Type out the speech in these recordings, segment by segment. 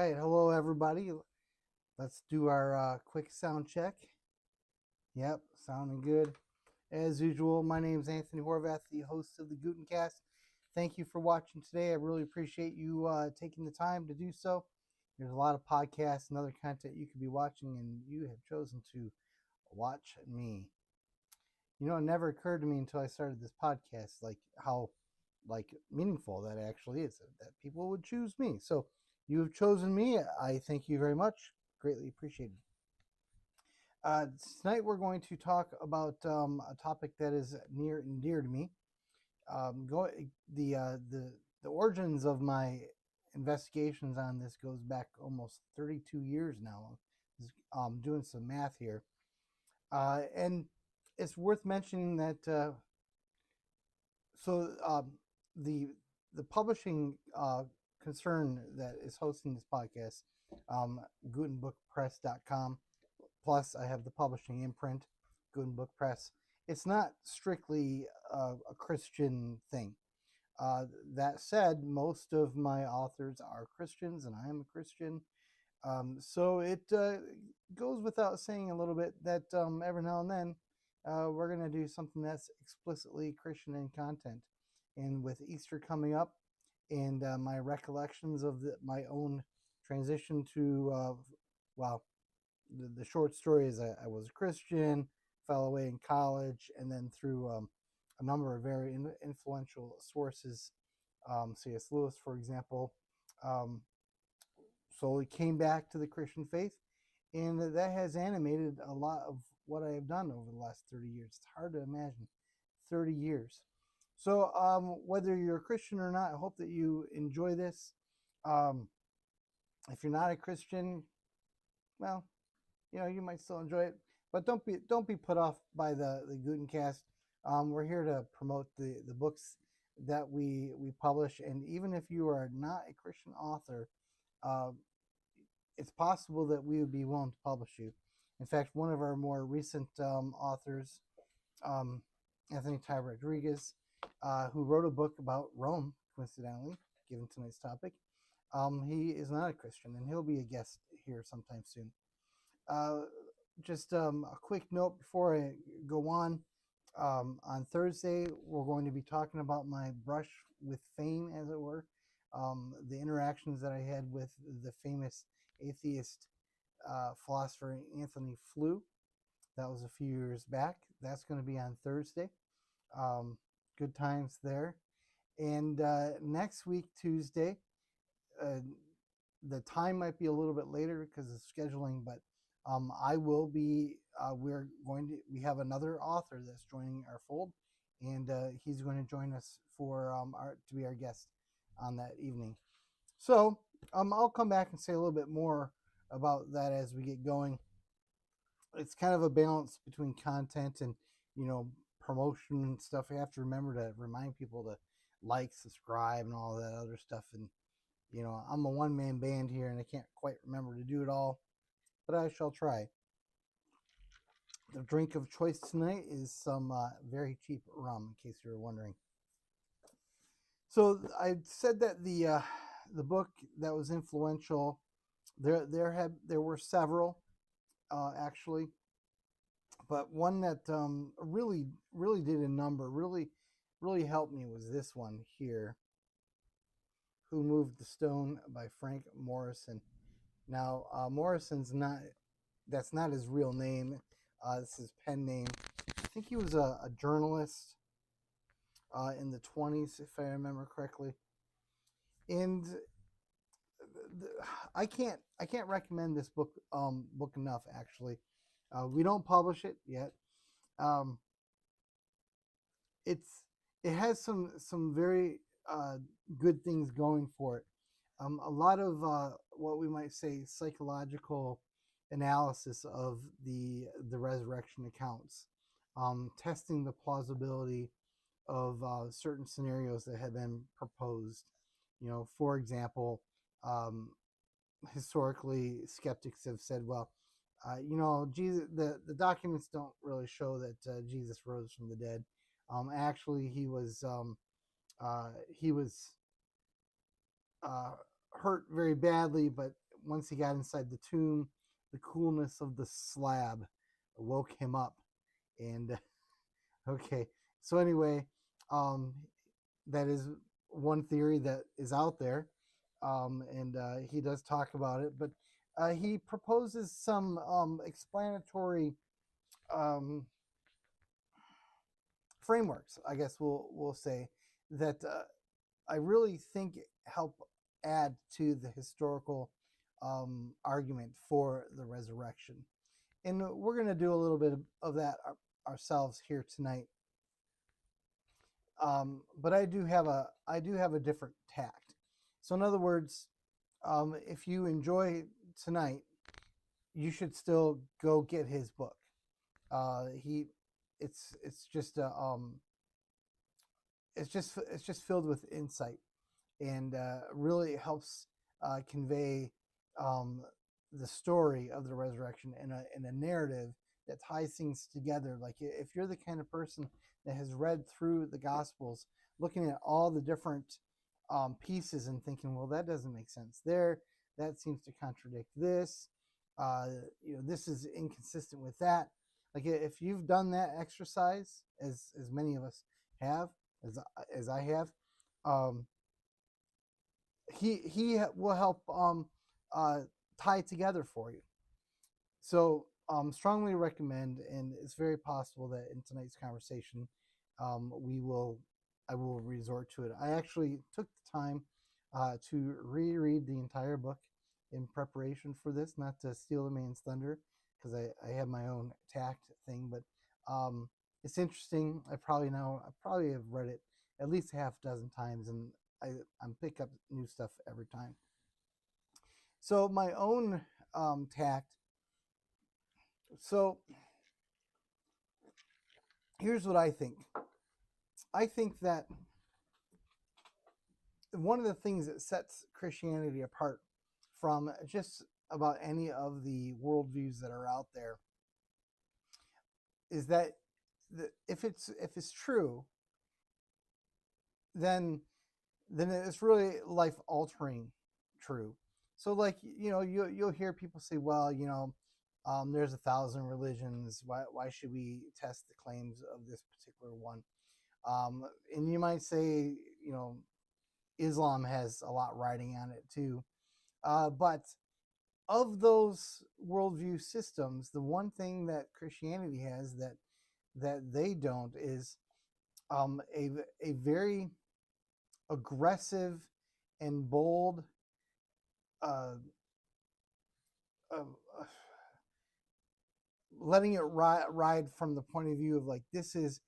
right, hello everybody. Let's do our quick sound check. Yep, sounding good. As usual, my name is Anthony Horvath, the host of the Gutencast. Thank you for watching today. I really appreciate you taking the time to do so. There's a lot of podcasts and other content you could be watching, and you have chosen to watch me. You know, it never occurred to me until I started this podcast, like how meaningful that actually is, that people would choose me. So you have chosen me. I thank you very much. Greatly appreciated. Tonight we're going to talk about a topic that is near and dear to me. Go the origins of my investigations on this goes back almost 32 years now. Doing some math here, and it's worth mentioning that so the publishing concern that is hosting this podcast, gutenbookpress.com, plus I have the publishing imprint, Gutenbook Press. It's not strictly a Christian thing. That said, most of my authors are Christians, and I am a Christian. So it goes without saying a little bit that every now and then we're going to do something that's explicitly Christian in content. And with Easter coming up and my recollections of my own transition to, well, the short story is I was a Christian, fell away in college, and then through a number of very influential sources, C.S. Lewis, for example, um, slowly came back to the Christian faith, and that has animated a lot of what I have done over the last 30 years. It's hard to imagine 30 years. So whether you're a Christian or not, I hope that you enjoy this. Um, if you're not a Christian, well, you know, you might still enjoy it, but don't be put off by the Gutencast. We're here to promote the books that we publish, and even if you are not a Christian author, uh, it's possible that we would be willing to publish you. In fact, one of our more recent authors, um, Anthony Ty Rodriguez, who wrote a book about Rome, coincidentally, given tonight's topic, he is not a Christian, and he'll be a guest here sometime soon. Uh, just a quick note before I go on. On Thursday, we're going to be talking about my brush with fame, as it were, the interactions that I had with the famous atheist philosopher Anthony Flew. That was a few years back. That's going to be on Thursday. Good times there. And next week, Tuesday, uh, the time might be a little bit later because of scheduling, but I will be. We have another author that's joining our fold, and he's going to join us for to be our guest on that evening. So I'll come back and say a little bit more about that as we get going. It's kind of a balance between content and, you know, promotion and stuff. I have to remember to remind people to like, subscribe, and all that other stuff. And, you know, I'm a one-man band here, and I can't quite remember to do it all, but I shall try. The drink of choice tonight is some very cheap rum, in case you were wondering. So I said that the book that was influential, there were several actually, but one that really did a number, really helped me was this one here, Who Moved the Stone by Frank Morison. Now Morison's not, that's not his real name. This is his pen name. I think he was a journalist in the 20s, if I remember correctly. And I can't recommend this book enough. Actually, we don't publish it yet. Um, it's it has some very good things going for it. A lot of what we might say psychological analysis of the resurrection accounts, testing the plausibility of certain scenarios that have been proposed. You know, for example, um, historically, skeptics have said, well, you know, Jesus, the documents don't really show that Jesus rose from the dead. Actually, he was uh, hurt very badly, but once he got inside the tomb, the coolness of the slab woke him up. And okay, so anyway, um, that is one theory that is out there, and he does talk about it, but he proposes some explanatory um, frameworks, I guess we'll say, that I really think help add to the historical argument for the resurrection. And we're going to do a little bit of that ourselves here tonight. But I do have a different tact. So in other words, if you enjoy tonight, you should still go get his book. It's just it's just filled with insight, and really helps convey the story of the resurrection in a narrative that ties things together. Like if you're the kind of person that has read through the Gospels, looking at all the different pieces and thinking, well, that doesn't make sense there. That seems to contradict this. This is inconsistent with that. Like if you've done that exercise, as many of us have, as I have, he will help tie it together for you. So strongly recommend, and it's very possible that in tonight's conversation, I will resort to it. I actually took the time to reread the entire book in preparation for this, not to steal the man's thunder, because I have my own tact thing, but it's interesting. I probably have read it at least a half dozen times, and I'm pick up new stuff every time. So my own tact. So here's what I think. I think that one of the things that sets Christianity apart from just about any of the worldviews that are out there is that if it's true, then it's really life altering true. So like you'll hear people say, well, there's 1,000 religions. Why should we test the claims of this particular one? And you might say, Islam has a lot riding on it too. But of those worldview systems, the one thing that Christianity has that they don't is a very aggressive and bold letting it ride from the point of view of like this is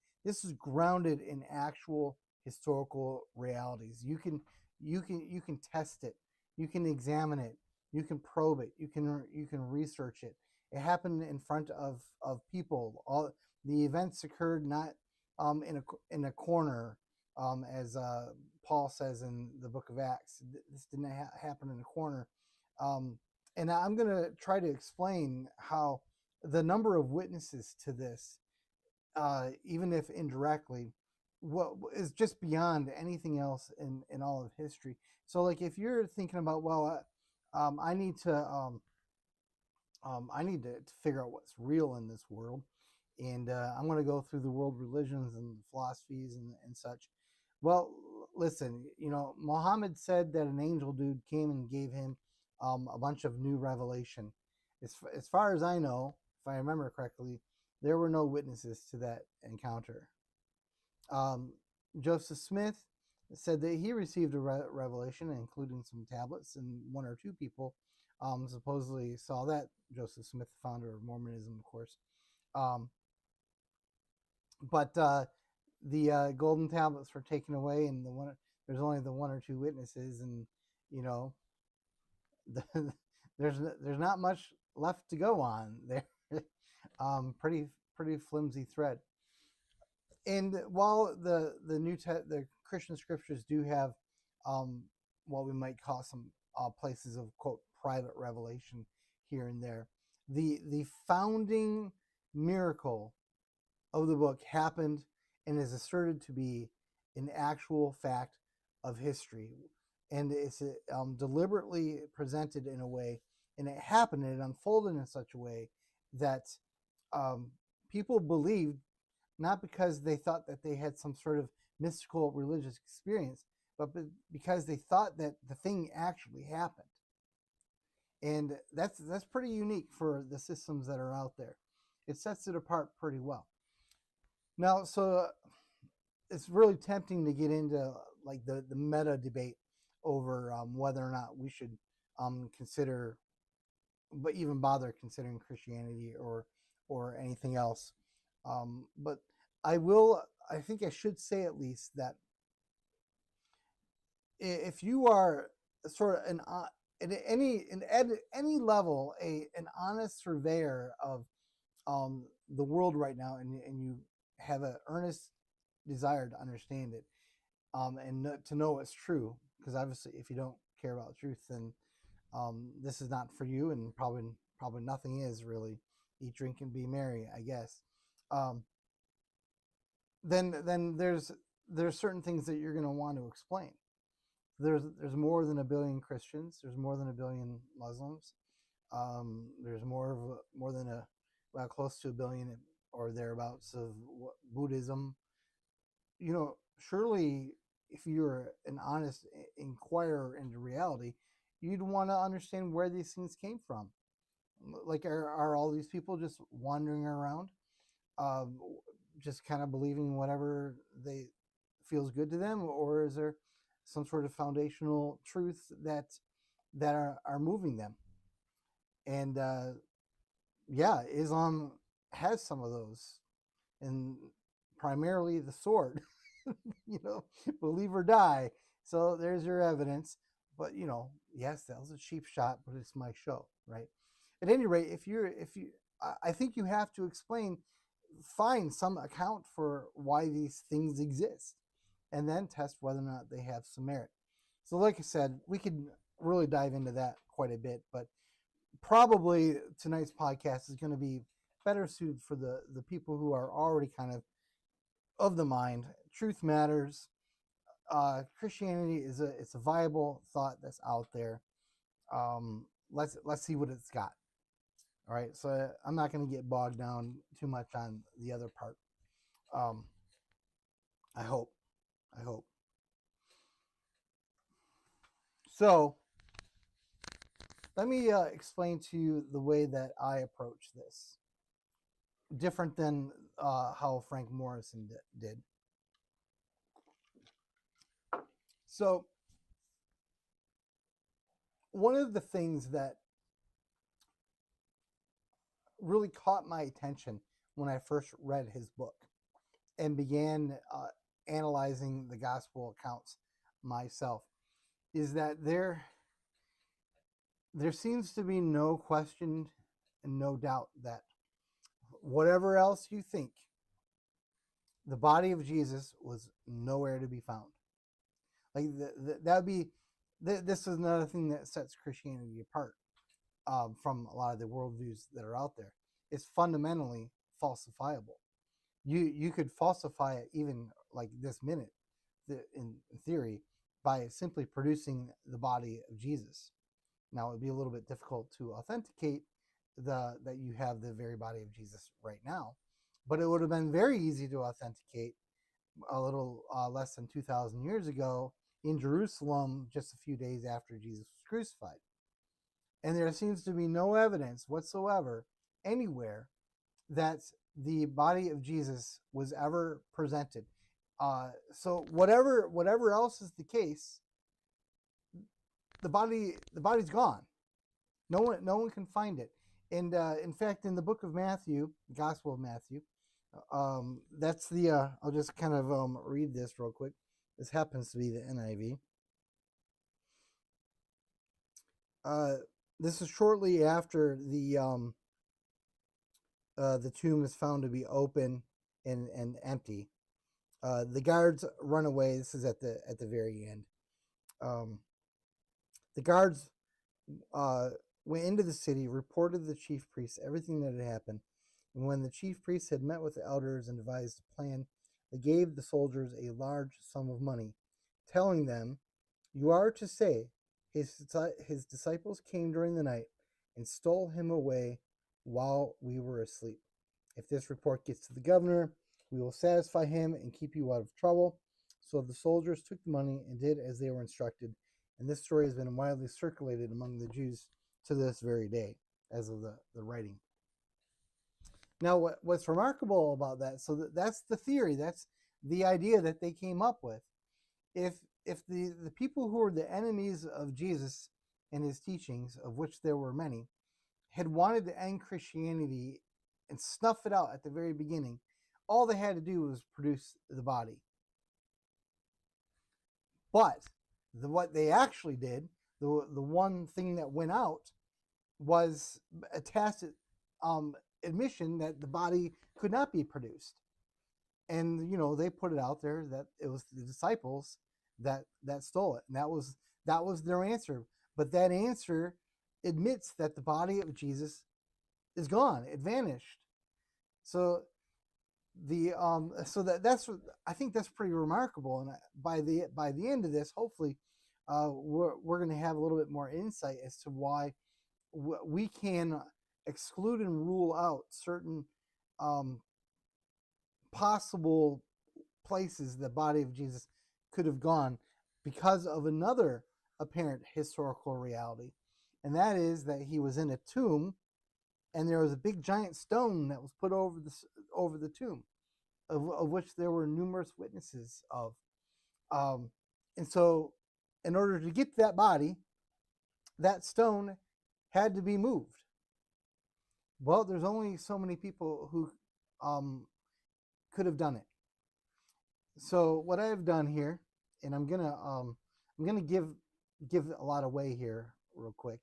grounded in actual historical realities. You can test it, you can examine it, you can probe it, you can research it. It happened in front of people. All the events occurred not in a corner, as Paul says in the book of Acts. This didn't happen in a corner. And I'm going to try to explain how the number of witnesses to this, even if indirectly, what is just beyond anything else in all of history. So like if you're thinking about, well, I need to figure out what's real in this world, and I'm going to go through the world religions and philosophies and such. Well, listen, Muhammad said that an angel dude came and gave him a bunch of new revelation. As far as I know, if I remember correctly, there were no witnesses to that encounter. Joseph Smith said that he received a revelation, including some tablets, and one or two people supposedly saw that. Joseph Smith, the founder of Mormonism, of course. But the golden tablets were taken away, and there's only the one or two witnesses, and there's not much left to go on there. Pretty flimsy thread. And while the Christian scriptures do have what we might call some places of quote private revelation here and there, the founding miracle of the book happened and is asserted to be an actual fact of history, and it's deliberately presented in a way And it happened, and it unfolded in such a way that people believed, not because they thought that they had some sort of mystical religious experience, but because they thought that the thing actually happened. And that's pretty unique for the systems that are out there. It sets it apart pretty well. Now, so it's really tempting to get into like the meta debate over whether or not we should consider, but even bother considering Christianity or anything else. But I think I should say at least that if you are sort of at any level an honest surveyor of the world right now, and you have an earnest desire to understand it, and to know it's true, because obviously if you don't care about truth, then this is not for you, and probably nothing is really. Eat, drink, and be merry, I guess. Um, then there's certain things that you're going to want to explain. There's more than a billion Christians. There's more than a billion Muslims. There's more than close to a billion or thereabouts of Buddhism. Surely if you're an honest inquirer into reality, you'd want to understand where these things came from. Like, are all these people just wandering around, um, just kind of believing whatever they feels good to them, or is there some sort of foundational truth that are moving them? And yeah, Islam has some of those, and primarily the sword. Believe or die. So there's your evidence. But yes, that was a cheap shot, but it's my show, right? At any rate, I think you have to find some account for why these things exist, and then test whether or not they have some merit. So, like I said, we could really dive into that quite a bit, but probably tonight's podcast is going to be better suited for the people who are already kind of the mind. Truth matters. Christianity it's a viable thought that's out there. Let's see what it's got. All right, so I'm not going to get bogged down too much on the other part. I hope. So let me explain to you the way that I approach this, different than how Frank Morison did. So one of the things that really caught my attention when I first read his book and began analyzing the gospel accounts myself is that there seems to be no question and no doubt that whatever else you think, the body of Jesus was nowhere to be found. Like that would be, this is another thing that sets Christianity apart from a lot of the worldviews that are out there. It's fundamentally falsifiable. You could falsify it even like this minute, in theory, by simply producing the body of Jesus. Now, it would be a little bit difficult to authenticate that you have the very body of Jesus right now, but it would have been very easy to authenticate a little less than 2,000 years ago in Jerusalem, just a few days after Jesus was crucified. And there seems to be no evidence whatsoever anywhere that the body of Jesus was ever presented. So whatever else is the case, the body's gone. No one can find it. And in fact, in the book of Matthew, the Gospel of Matthew, that's the I'll just kind of read this real quick. This happens to be the NIV. This is shortly after the tomb is found to be open and empty. The guards run away. This is at the very end. The guards went into the city, reported to the chief priests everything that had happened. And when the chief priests had met with the elders and devised a plan, they gave the soldiers a large sum of money, telling them, "You are to say, his disciples came during the night and stole him away while we were asleep. If this report gets to the governor, we will satisfy him and keep you out of trouble." So the soldiers took the money and did as they were instructed, and this story has been widely circulated among the Jews to this very day, as of the writing. Now, what's remarkable about that, so that's the theory, that's the idea that they came up with. If the people who were the enemies of Jesus and his teachings, of which there were many, had wanted to end Christianity and snuff it out at the very beginning, all they had to do was produce the body. But what they actually did, the one thing that went out, was a tacit admission that the body could not be produced. And they put it out there that it was the disciples that stole it, and that was their answer. But that answer admits that the body of Jesus is gone; it vanished. So that's I think that's pretty remarkable. And by the end of this, hopefully, we're going to have a little bit more insight as to why we can exclude and rule out certain possible places the body of Jesus could have gone because of another apparent historical reality, and that is that he was in a tomb, and there was a big giant stone that was put over the tomb, of which there were numerous witnesses of, and so in order to get to that body, that stone had to be moved. Well, there's only so many people who could have done it. So what I've done here, and I'm gonna give a lot away here real quick.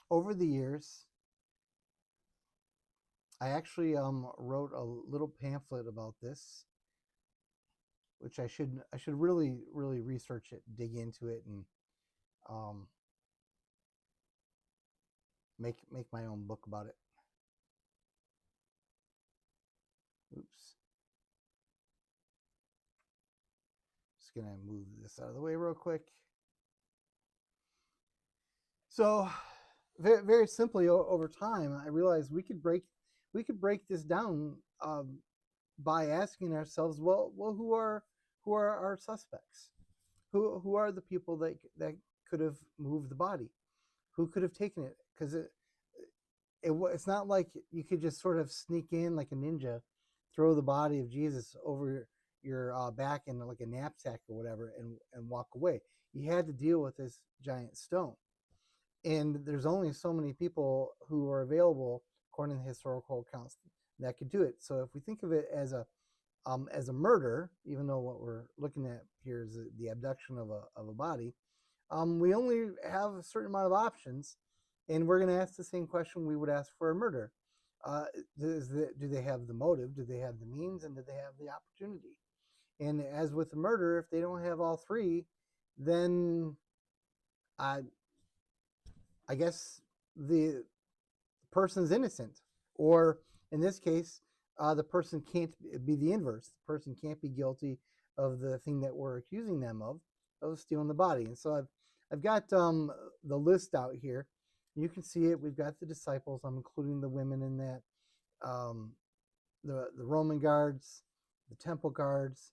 Over the years, I actually wrote a little pamphlet about this, which I should really research it, dig into it, and make my own book about it. Oops. Just gonna move this out of the way real quick. So, very, very simply, over time, I realized we could break this down by asking ourselves, well, who are our suspects? Who are the people that could have moved the body? Who could have taken it? Because it's not like you could just sort of sneak in like a ninja, throw the body of Jesus over your back in like a knapsack or whatever, and walk away. You had to deal with this giant stone. And there's only so many people who are available, according to historical accounts, that could do it. So if we think of it as a murder, even though what we're looking at here is the abduction of a body, we only have a certain amount of options, and we're going to ask the same question we would ask for a murder. Do they have the motive? Do they have the means? And do they have the opportunity? And as with the murder, if they don't have all three, then I guess the person's innocent. Or in this case, the person can't be the inverse. The person can't be guilty of the thing that we're accusing them of stealing the body. And so I've got the list out here. You can see it. We've got the disciples. I'm including the women in that. The Roman guards, the temple guards,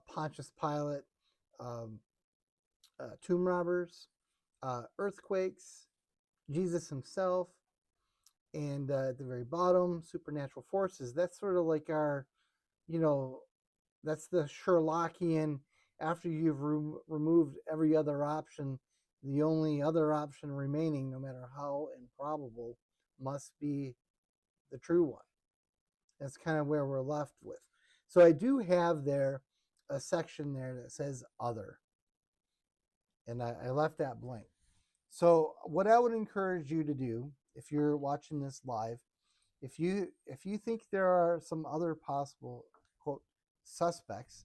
Pontius Pilate, tomb robbers, earthquakes, Jesus himself, and at the very bottom, supernatural forces. That's sort of like our, that's the Sherlockian, after you've removed every other option, the only other option remaining, no matter how improbable, must be the true one. That's kind of where we're left with. So I do have there a section there that says other, and I left that blank. So what I would encourage you to do, if you're watching this live, if you think there are some other possible, quote, suspects,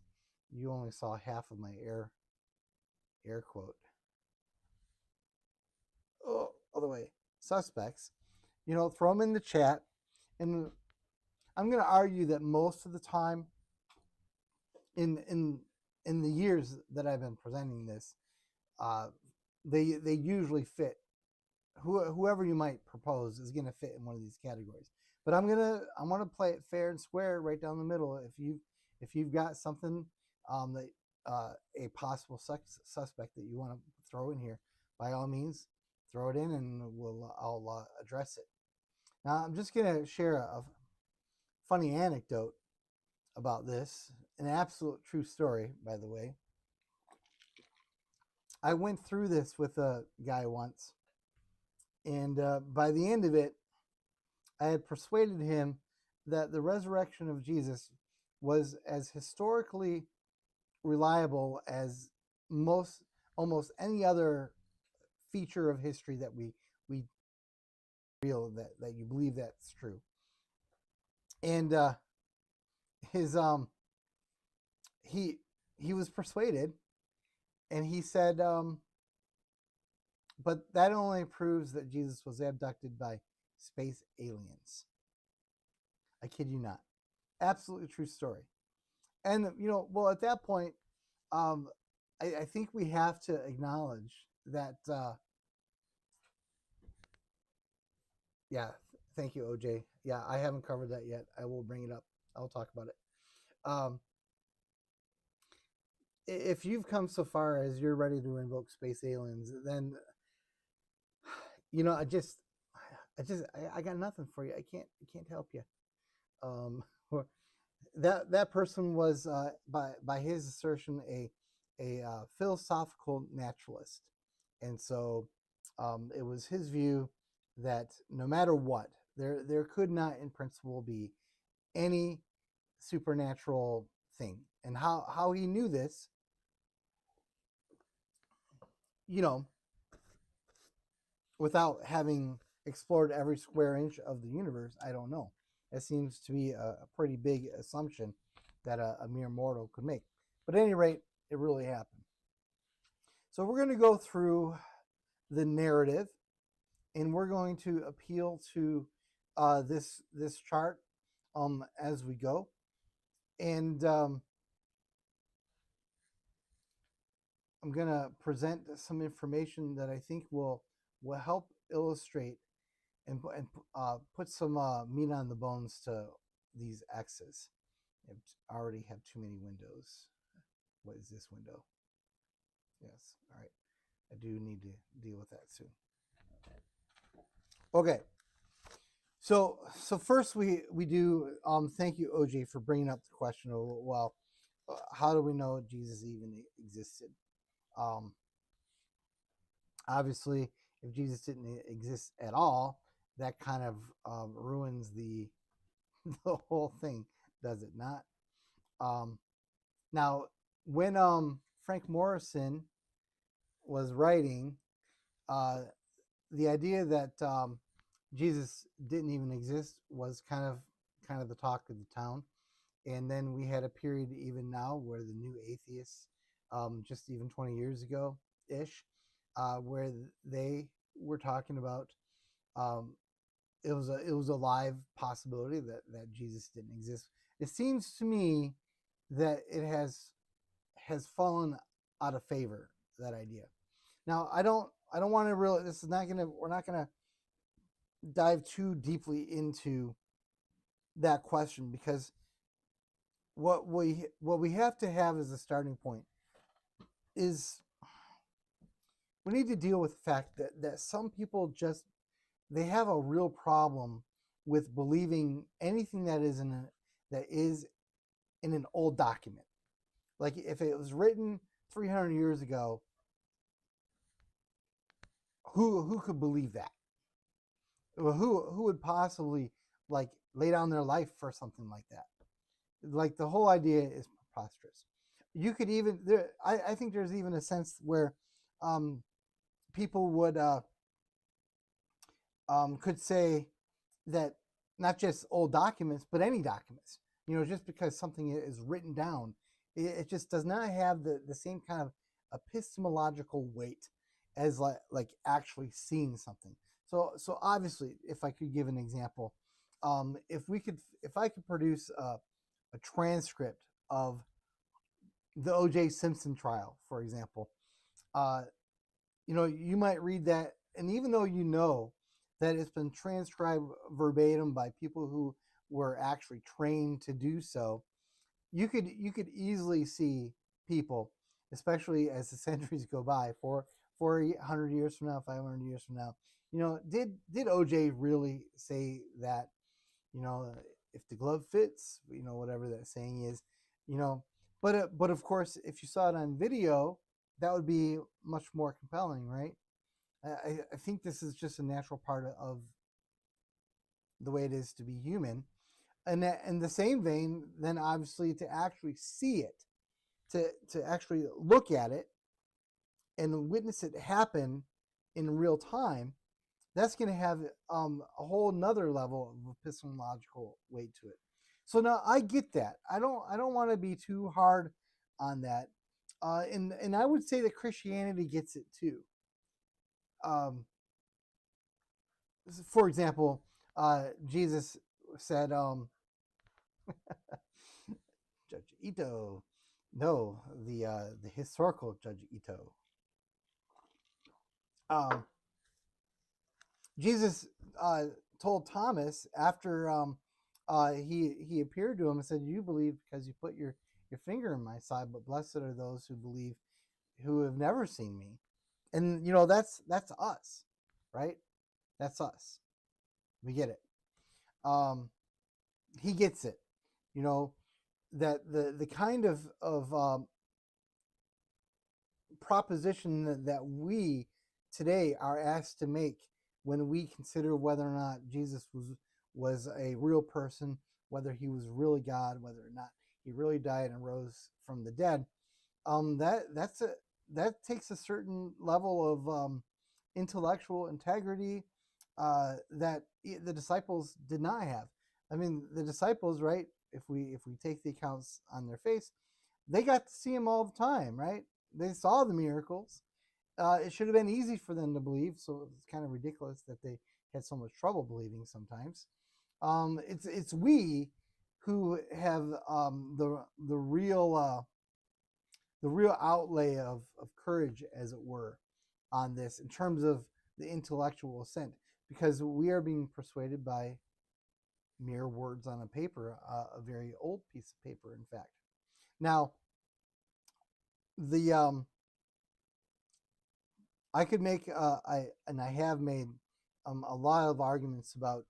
you only saw half of my air quote. Oh, other way, suspects, throw them in the chat. And I'm going to argue that most of the time in the years that I've been presenting this, they usually fit. Whoever you might propose is going to fit in one of these categories. But I'm gonna play it fair and square right down the middle. If you've got something that a possible suspect that you want to throw in here, by all means, throw it in, and I'll address it. Now I'm just gonna share a funny anecdote about this, an absolute true story, by the way. I went through this with a guy once, and by the end of it, I had persuaded him that the resurrection of Jesus was as historically reliable as almost any other feature of history that we real that you believe that's true. And his he was persuaded, and he said, but that only proves that Jesus was abducted by space aliens. I kid you not. Absolutely true story. And well, at that point, I think we have to acknowledge that. Yeah, thank you, OJ. Yeah, I haven't covered that yet. I will bring it up. I'll talk about it. If you've come so far as you're ready to invoke space aliens, then I got nothing for you. I can't help you. That person was by his assertion a philosophical naturalist, and so it was his view that no matter what, there could not in principle be any supernatural thing. And how he knew this, without having explored every square inch of the universe, I don't know. It seems to be a pretty big assumption that a mere mortal could make. But at any rate, it really happened. So we're going to go through the narrative, and we're going to appeal to this chart as we go. And I'm going to present some information that I think will help illustrate and put some meat on the bones to these X's. I already have too many windows. What is this window? Yes. All right. I do need to deal with that soon. Okay. So first we do thank you, OJ, for bringing up the question of, well, how do we know Jesus even existed? Obviously, if Jesus didn't exist at all, that kind of ruins the whole thing, does it not? Now, when Frank Morison was writing, the idea that Jesus didn't even exist was kind of the talk of the town. And then we had a period even now where the new atheists, just even 20 years ago ish, where they were talking about it was a live possibility that Jesus didn't exist. It seems to me that it has fallen out of favor, that idea. Now I don't want to really, we're not gonna dive too deeply into that question, because what we have to have as a starting point is we need to deal with the fact that some people they have a real problem with believing anything that is in an old document. Like if it was written 300 years ago, who could believe that? Well, who would possibly like lay down their life for something like that? Like the whole idea is preposterous. You could even I think there's even a sense where people would could say that not just old documents, but any documents, just because something is written down, it just does not have the same kind of epistemological weight as like actually seeing something. So obviously, if I could give an example, if I could produce a transcript of the O.J. Simpson trial, for example, You might read that, and even though you know that it's been transcribed verbatim by people who were actually trained to do so, you could easily see people, especially as the centuries go by, 400 years from now, 500 years from now, did OJ really say that, you know, if the glove fits, whatever that saying is, you know, but of course, if you saw it on video, that would be much more compelling, right? I think this is just a natural part of the way it is to be human. And that, in the same vein, then obviously to actually see it, to actually look at it and witness it happen in real time, that's going to have a whole nother level of epistemological weight to it. So now I get that. I don't want to be too hard on that, and I would say that Christianity gets it too. Um, for example, Jesus said, Judge Ito, no, the historical Judge Ito. Um, Jesus told Thomas after he appeared to him and said, "You believe because you put your finger in my side, but blessed are those who believe who have never seen me." And that's us, right? That's us. We get it. Um, he gets it. You know that the kind of proposition that we today are asked to make when we consider whether or not Jesus was a real person, whether he was really God, whether or not he really died and rose from the dead. That takes a certain level of intellectual integrity that the disciples did not have. I mean, the disciples, right? If we take the accounts on their face, they got to see him all the time, right? They saw the miracles. It should have been easy for them to believe, so it's kind of ridiculous that they had so much trouble believing sometimes. It's we who have the real outlay of courage, as it were, on this in terms of the intellectual assent, because we are being persuaded by mere words on a paper, a very old piece of paper, in fact. Now, the I could make I have made a lot of arguments about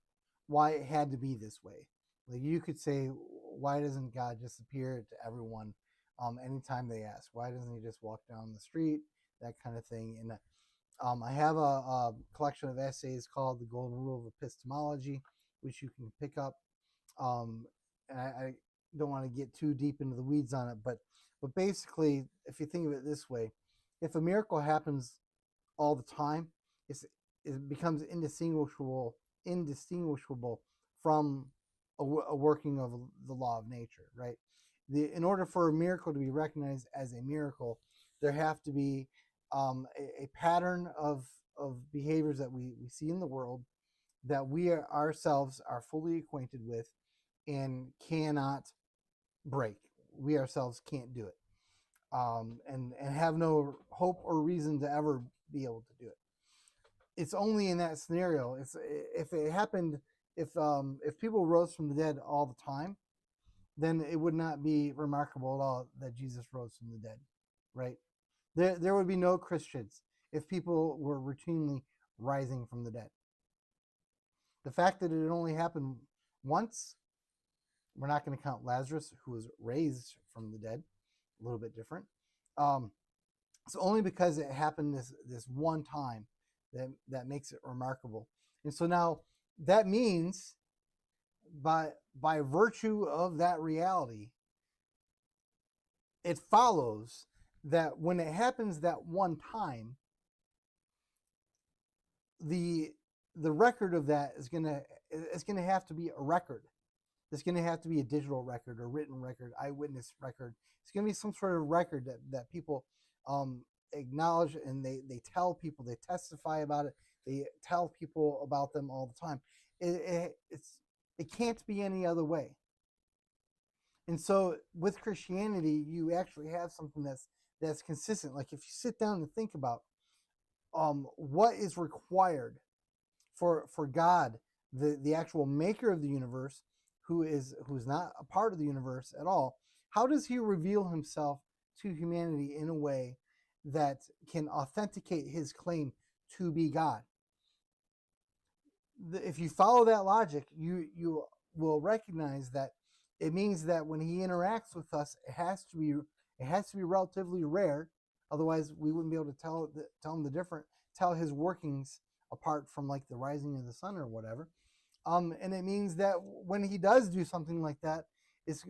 why it had to be this way. Like, you could say, why doesn't God just appear to everyone anytime they ask? Why doesn't he just walk down the street? That kind of thing. And I have a collection of essays called The Golden Rule of Epistemology, which you can pick up. And I don't want to get too deep into the weeds on it, but basically, if you think of it this way, if a miracle happens all the time, it becomes indistinguishable from a working of the law of nature, right? In order for a miracle to be recognized as a miracle, there have to be a pattern of behaviors that we see in the world that we ourselves are fully acquainted with and cannot break. We ourselves can't do it, and have no hope or reason to ever be able to do it. It's only in that scenario. If it happened, if people rose from the dead all the time, then it would not be remarkable at all that Jesus rose from the dead, right? There would be no Christians if people were routinely rising from the dead. The fact that it only happened once, we're not going to count Lazarus, who was raised from the dead, a little bit different. It's only because it happened this one time that makes it remarkable. And so now that means by virtue of that reality, it follows that when it happens that one time, the record of that is gonna have to be a record. It's going to have to be a digital record, a written record, eyewitness record. It's going to be some sort of record that people acknowledge, and they tell people, they testify about it, they tell people about them all the time. It can't be any other way. And so with Christianity, you actually have something that's consistent. Like, if you sit down and think about what is required for God, the actual maker of the universe, who's not a part of the universe at all. How does he reveal himself to humanity in a way that can authenticate his claim to be God? If you follow that logic, you will recognize that it means that when he interacts with us, it has to be relatively rare. Otherwise, we wouldn't be able to tell him tell his workings apart from like the rising of the sun or whatever. And it means that when he does do something like that, it's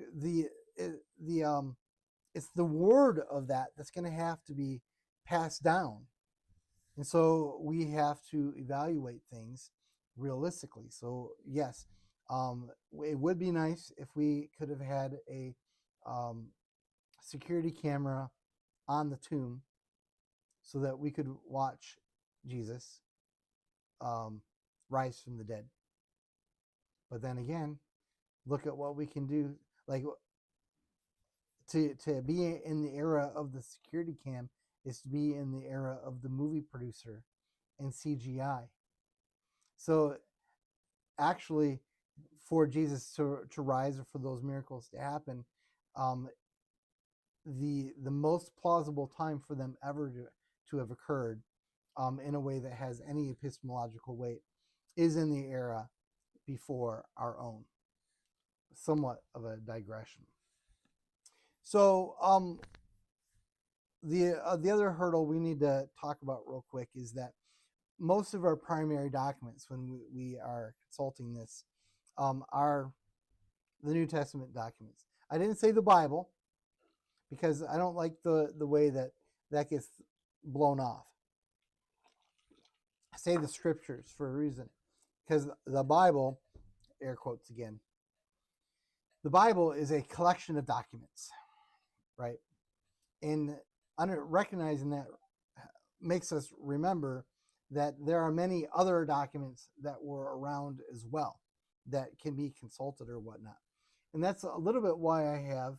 it's the word of that's going to have to be passed down, and so we have to evaluate things realistically. So yes, it would be nice if we could have had a security camera on the tomb so that we could watch Jesus rise from the dead. But then again, look at what we can do. Like to be in the era of the security cam is to be in the era of the movie producer and CGI. So actually, for Jesus to rise or for those miracles to happen, the most plausible time for them ever to have occurred in a way that has any epistemological weight is in the era before our own. Somewhat of a digression. So the other hurdle we need to talk about real quick is that most of our primary documents when we are consulting this are the New Testament documents. I didn't say the Bible because I don't like the way that gets blown off. I say the scriptures for a reason, because the Bible, air quotes again, the Bible is a collection of documents, right? And recognizing that makes us remember that there are many other documents that were around as well that can be consulted or whatnot. And that's a little bit why I have,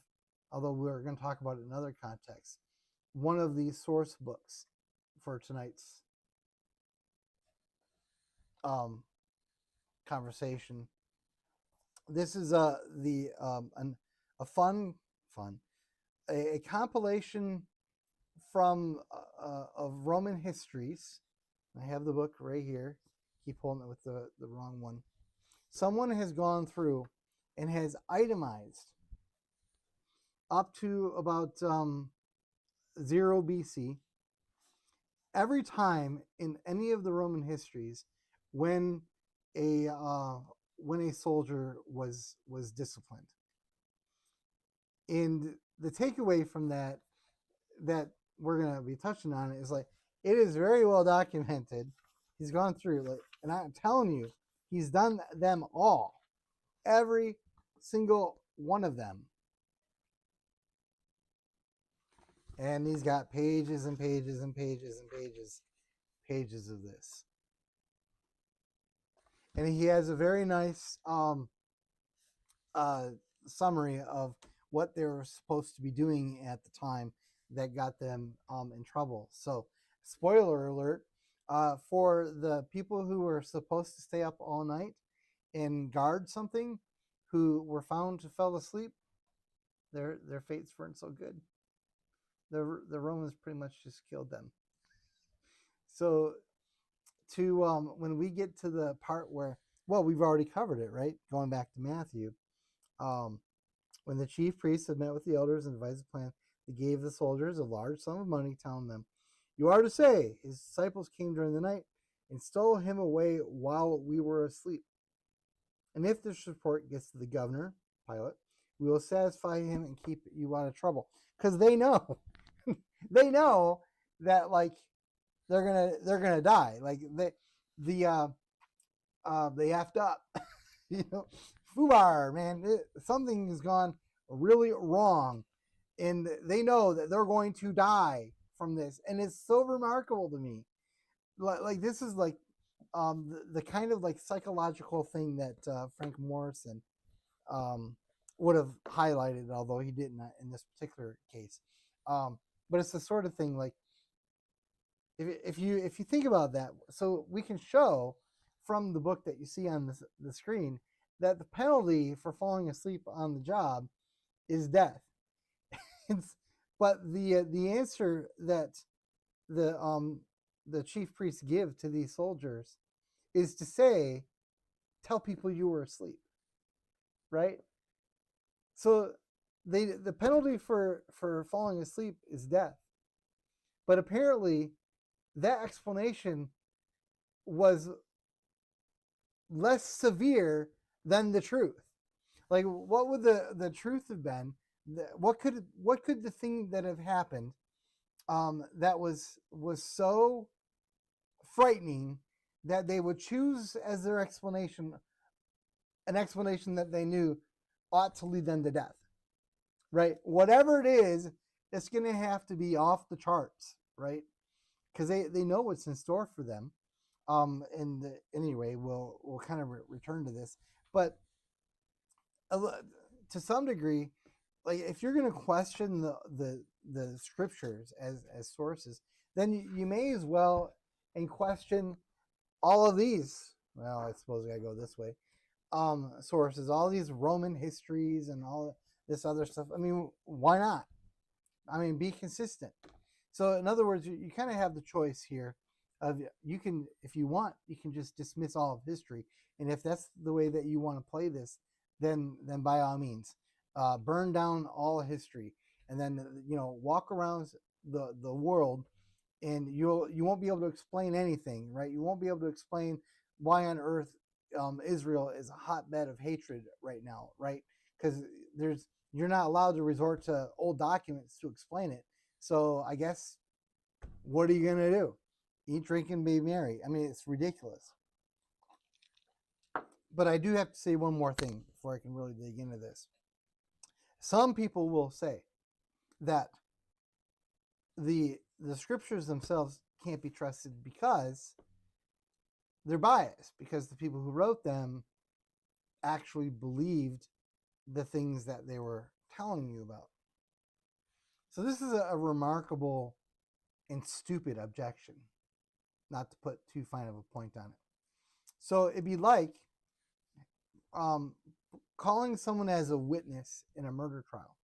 although we're going to talk about it in other contexts, one of these source books for tonight's conversation. This is a compilation from of Roman histories. I have the book right here. Keep holding it with the wrong one. Someone has gone through and has itemized up to about 0 BC every time in any of the Roman histories when a soldier was disciplined. And the takeaway from that we're going to be touching on is like, it is very well documented. He's gone through, like, and I'm telling you, he's done them all, every single one of them. And he's got pages and pages and pages and pages of this. And he has a very nice summary of what they were supposed to be doing at the time that got them in trouble. So, spoiler alert, for the people who were supposed to stay up all night and guard something, who were found to fall asleep, their fates weren't so good. The Romans pretty much just killed them. So when we get to the part where, well, we've already covered it, right? Going back to Matthew, when the chief priests had met with the elders and devised a plan, they gave the soldiers a large sum of money, telling them, "You are to say, his disciples came during the night and stole him away while we were asleep. And if this report gets to the governor, Pilate, we will satisfy him and keep you out of trouble." Because they know, they know that like they're gonna die. Like they effed up. Foobar, man, something has gone really wrong, and they know that they're going to die from this, and it's so remarkable to me. Like this is like the kind of like psychological thing that Frank Morison would have highlighted, although he didn't in this particular case. But it's the sort of thing like if you think about that, so we can show from the book that you see on the screen that the penalty for falling asleep on the job is death. But the answer that the um the chief priests give to these soldiers is to say, tell people you were asleep, right? So the penalty for falling asleep is death. But apparently that explanation was less severe than the truth. Like, what would the truth have been? What could the thing that have happened that was so frightening that they would choose as their explanation an explanation that they knew ought to lead them to death, right? Whatever it is, it's going to have to be off the charts, right? Because they know what's in store for them. And anyway, we'll kind of return to this, but to some degree, like if you're going to question the scriptures as sources, then you may as well and question all of these. Well, I suppose I gotta go this way. Sources, all these Roman histories and all this other stuff. I mean, why not? I mean, be consistent. So, in other words, you kind of have the choice here of you can, if you want, you can just dismiss all of history, and if that's the way that you want to play this, then by all means, burn down all history, and then walk around the world, and you won't be able to explain anything, right? You won't be able to explain why on earth Israel is a hotbed of hatred right now, right? Because you're not allowed to resort to old documents to explain it. So I guess, what are you gonna do? Eat, drink, and be merry. I mean, it's ridiculous. But I do have to say one more thing before I can really dig into this. Some people will say that the scriptures themselves can't be trusted because they're biased, because the people who wrote them actually believed the things that they were telling you about. So this is a remarkable and stupid objection, not to put too fine of a point on it. So it'd be like calling someone as a witness in a murder trial,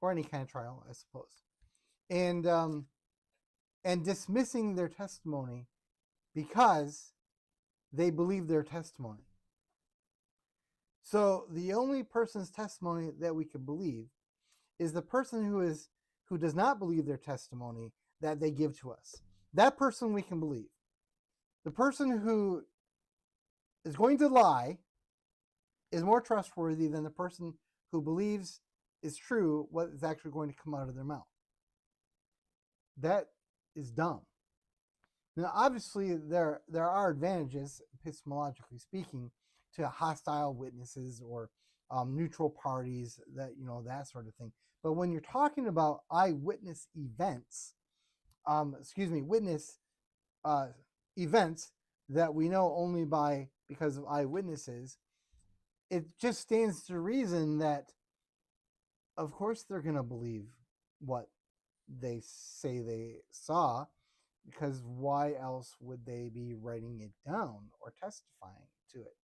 or any kind of trial, I suppose, and dismissing their testimony because they believe their testimony. So the only person's testimony that we can believe is the person who does not believe their testimony that they give to us. That person we can believe. The person who is going to lie is more trustworthy than the person who believes is true what is actually going to come out of their mouth. That is dumb. Now, obviously, there are advantages, epistemologically speaking, to hostile witnesses or neutral parties, that sort of thing. But when you're talking about eyewitness events, witness events that we know only because of eyewitnesses, it just stands to reason that, of course, they're going to believe what they say they saw, because why else would they be writing it down or testifying to it?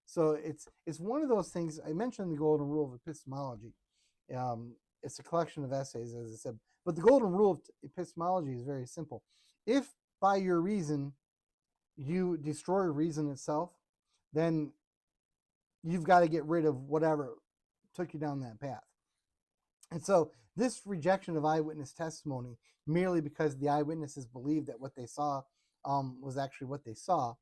So it's one of those things. I mentioned the golden rule of epistemology. It's a collection of essays, as I said, but the golden rule of epistemology is very simple. If by your reason you destroy reason itself, then you've got to get rid of whatever took you down that path. And so this rejection of eyewitness testimony, merely because the eyewitnesses believed that what they saw was actually what they saw,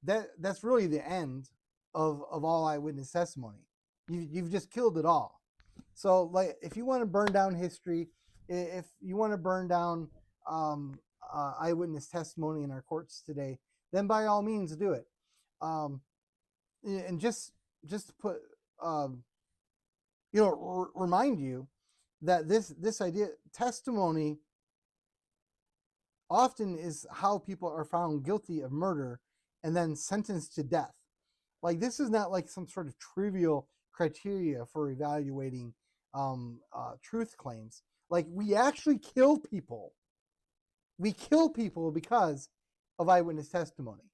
that's really the end of all eyewitness testimony. You've just killed it all. So, like, if you want to burn down history, if you want to burn down eyewitness testimony in our courts today, then by all means do it. And just to put, remind you that this idea, testimony, often is how people are found guilty of murder and then sentenced to death. Like, this is not like some sort of trivial criteria for evaluating truth claims. Like, we actually kill people. We kill people because of eyewitness testimony,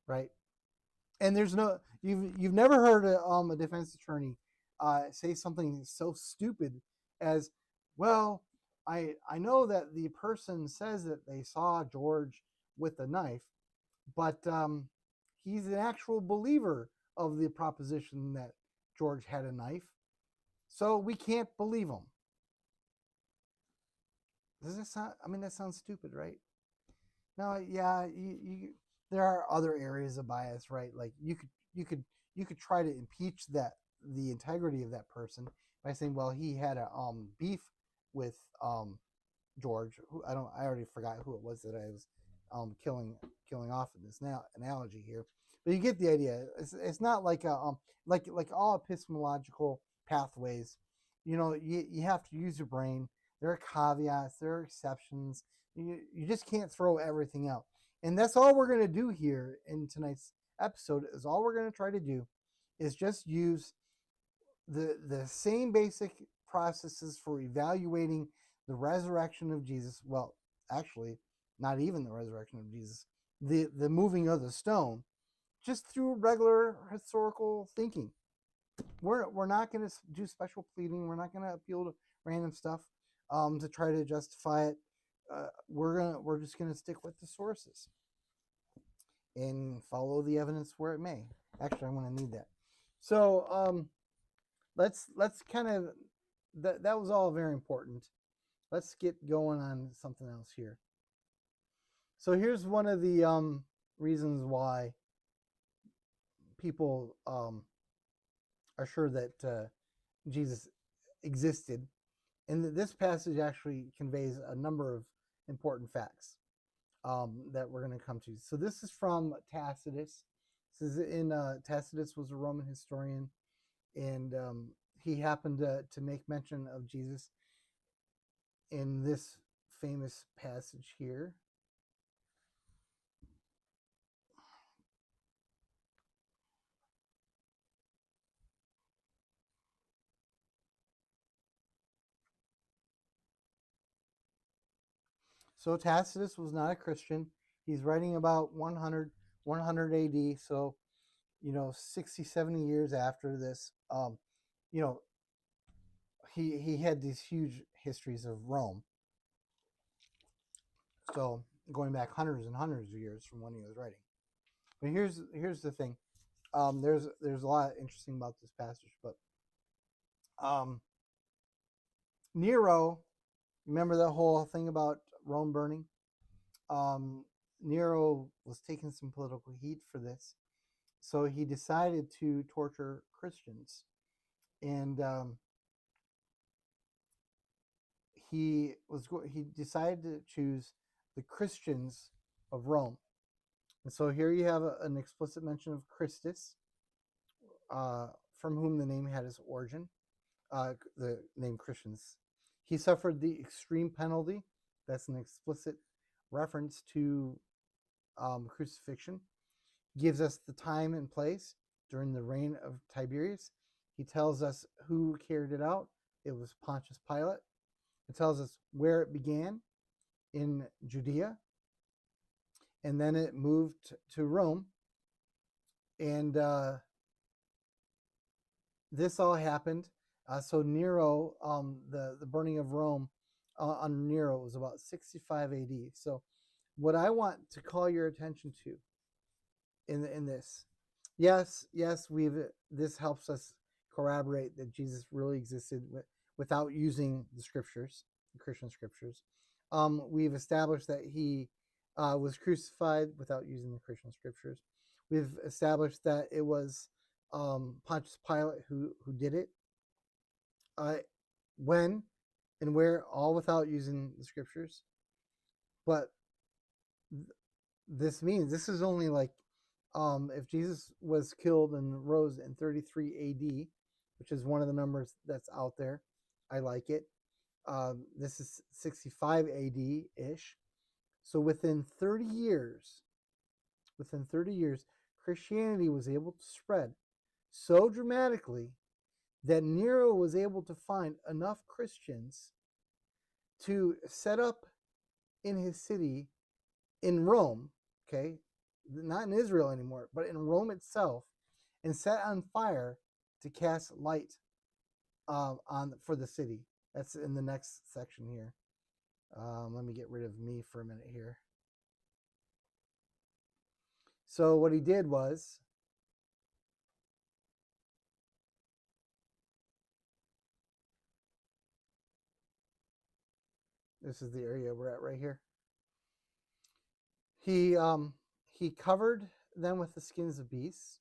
right? And there's no you've never heard a defense attorney say something so stupid as, well, I know that the person says that they saw George with a knife, but he's an actual believer of the proposition that George had a knife, so we can't believe him. Does that sound? I mean, that sounds stupid, right? No, yeah, there are other areas of bias, right? Like you could try to impeach the integrity of that person by saying, well, he had a beef with George, who I already forgot who it was that I was killing off in this analogy here, but you get the idea. It's not like like all epistemological pathways. You have to use your brain. There are caveats, there are exceptions. You just can't throw everything out. And that's all we're going to do here in tonight's episode. Is all we're going to try to do is just use the same basic processes for evaluating the resurrection of Jesus. Well, actually, not even the resurrection of Jesus, the moving of the stone, just through regular historical thinking. We're not going to do special pleading. We're not going to appeal to random stuff to try to justify it. We're just gonna stick with the sources and follow the evidence where it may. Actually, I'm gonna need that. So let's kind of that was all very important. Let's get going on something else here. So here's one of the reasons why people are sure that Jesus existed. And this passage actually conveys a number of important facts that we're going to come to. So this is from Tacitus. This is Tacitus was a Roman historian, and he happened to make mention of Jesus in this famous passage here. So Tacitus was not a Christian. He's writing about 100 AD. So, 60, 70 years after this. He had these huge histories of Rome. So going back hundreds and hundreds of years from when he was writing. But here's the thing. There's a lot interesting about this passage, but Nero, remember that whole thing about Rome burning? Nero was taking some political heat for this, so he decided to torture Christians, and he decided to choose the Christians of Rome. And so here you have an explicit mention of Christus, from whom the name had its origin, the name Christians. He suffered the extreme penalty. That's an explicit reference to crucifixion. Gives us the time and place during the reign of Tiberius. He tells us who carried it out. It was Pontius Pilate. It tells us where it began, in Judea, and then it moved to Rome. And this all happened. So Nero, the burning of Rome under Nero was about 65 AD. So what I want to call your attention to in this, yes, this helps us corroborate that Jesus really existed without using the scriptures, the Christian scriptures. We've established that he was crucified without using the Christian scriptures. We've established that it was Pontius Pilate who did it. When and where, all without using the scriptures. But this means this is only like if Jesus was killed and rose in 33 AD, which is one of the numbers that's out there. I like it. This is 65 AD ish. So within 30 years, Christianity was able to spread so dramatically that Nero was able to find enough Christians to set up in his city in Rome, okay, not in Israel anymore, but in Rome itself, and set on fire to cast light on for the city. That's in the next section here. Let me get rid of me for a minute here. So what he did was, this is the area we're at right here. He covered them with the skins of beasts.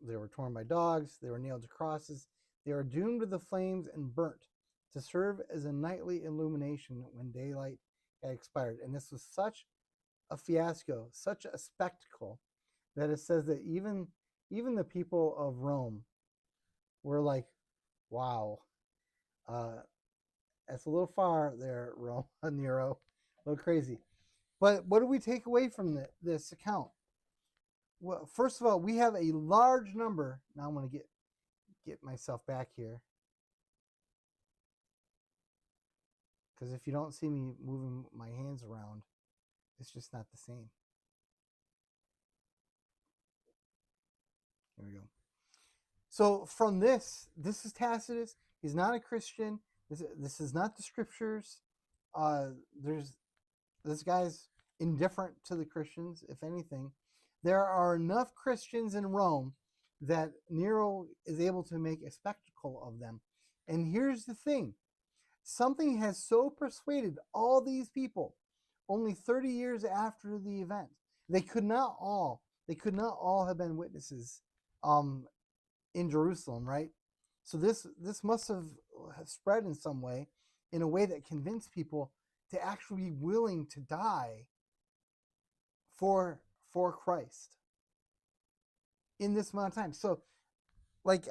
They were torn by dogs. They were nailed to crosses. They were doomed to the flames and burnt to serve as a nightly illumination when daylight had expired. And this was such a fiasco, such a spectacle, that it says that even the people of Rome were like, "Wow, that's a little far there, Rome, Nero, a little crazy." But what do we take away from this account? Well, first of all, we have a large number. Now I'm going to get myself back here, because if you don't see me moving my hands around, it's just not the same. Here we go. So from this is Tacitus. He's not a Christian. This is not the scriptures. This guy's indifferent to the Christians, if anything. There are enough Christians in Rome that Nero is able to make a spectacle of them. And here's the thing. Something has so persuaded all these people only 30 years after the event. They could not all have been witnesses in Jerusalem, right? So this must have spread in some way, in a way that convinced people to actually be willing to die for Christ in this amount of time. So, like,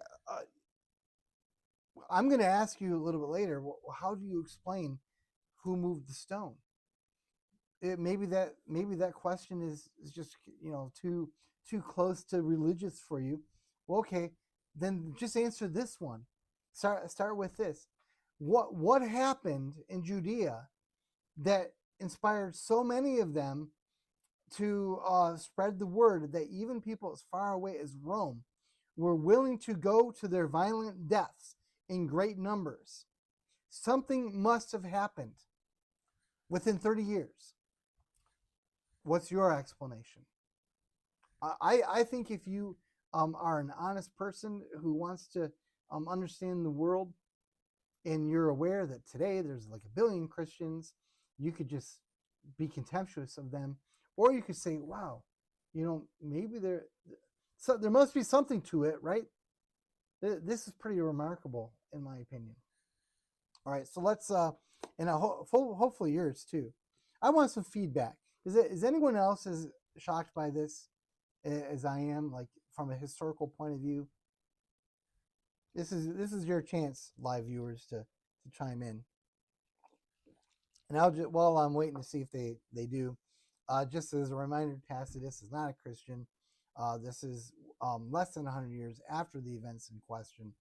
I'm going to ask you a little bit later, how do you explain who moved the stone? Maybe that question is just too close to religious for you. Well, okay, then just answer this one. Start with this. What happened in Judea that inspired so many of them to spread the word that even people as far away as Rome were willing to go to their violent deaths in great numbers? Something must have happened within 30 years. What's your explanation? I think if you are an honest person who wants to understand the world, and you're aware that today there's like 1 billion Christians, you could just be contemptuous of them, or you could say, "Wow, maybe there must be something to it, right?" This is pretty remarkable, in my opinion. All right, so let's and hopefully yours too. I want some feedback. Is anyone else as shocked by this as I am, like from a historical point of view? This is your chance, live viewers, to chime in. And while I'm waiting to see if they do, just as a reminder, Tacitus is not a Christian. This is less than 100 years after the events in question.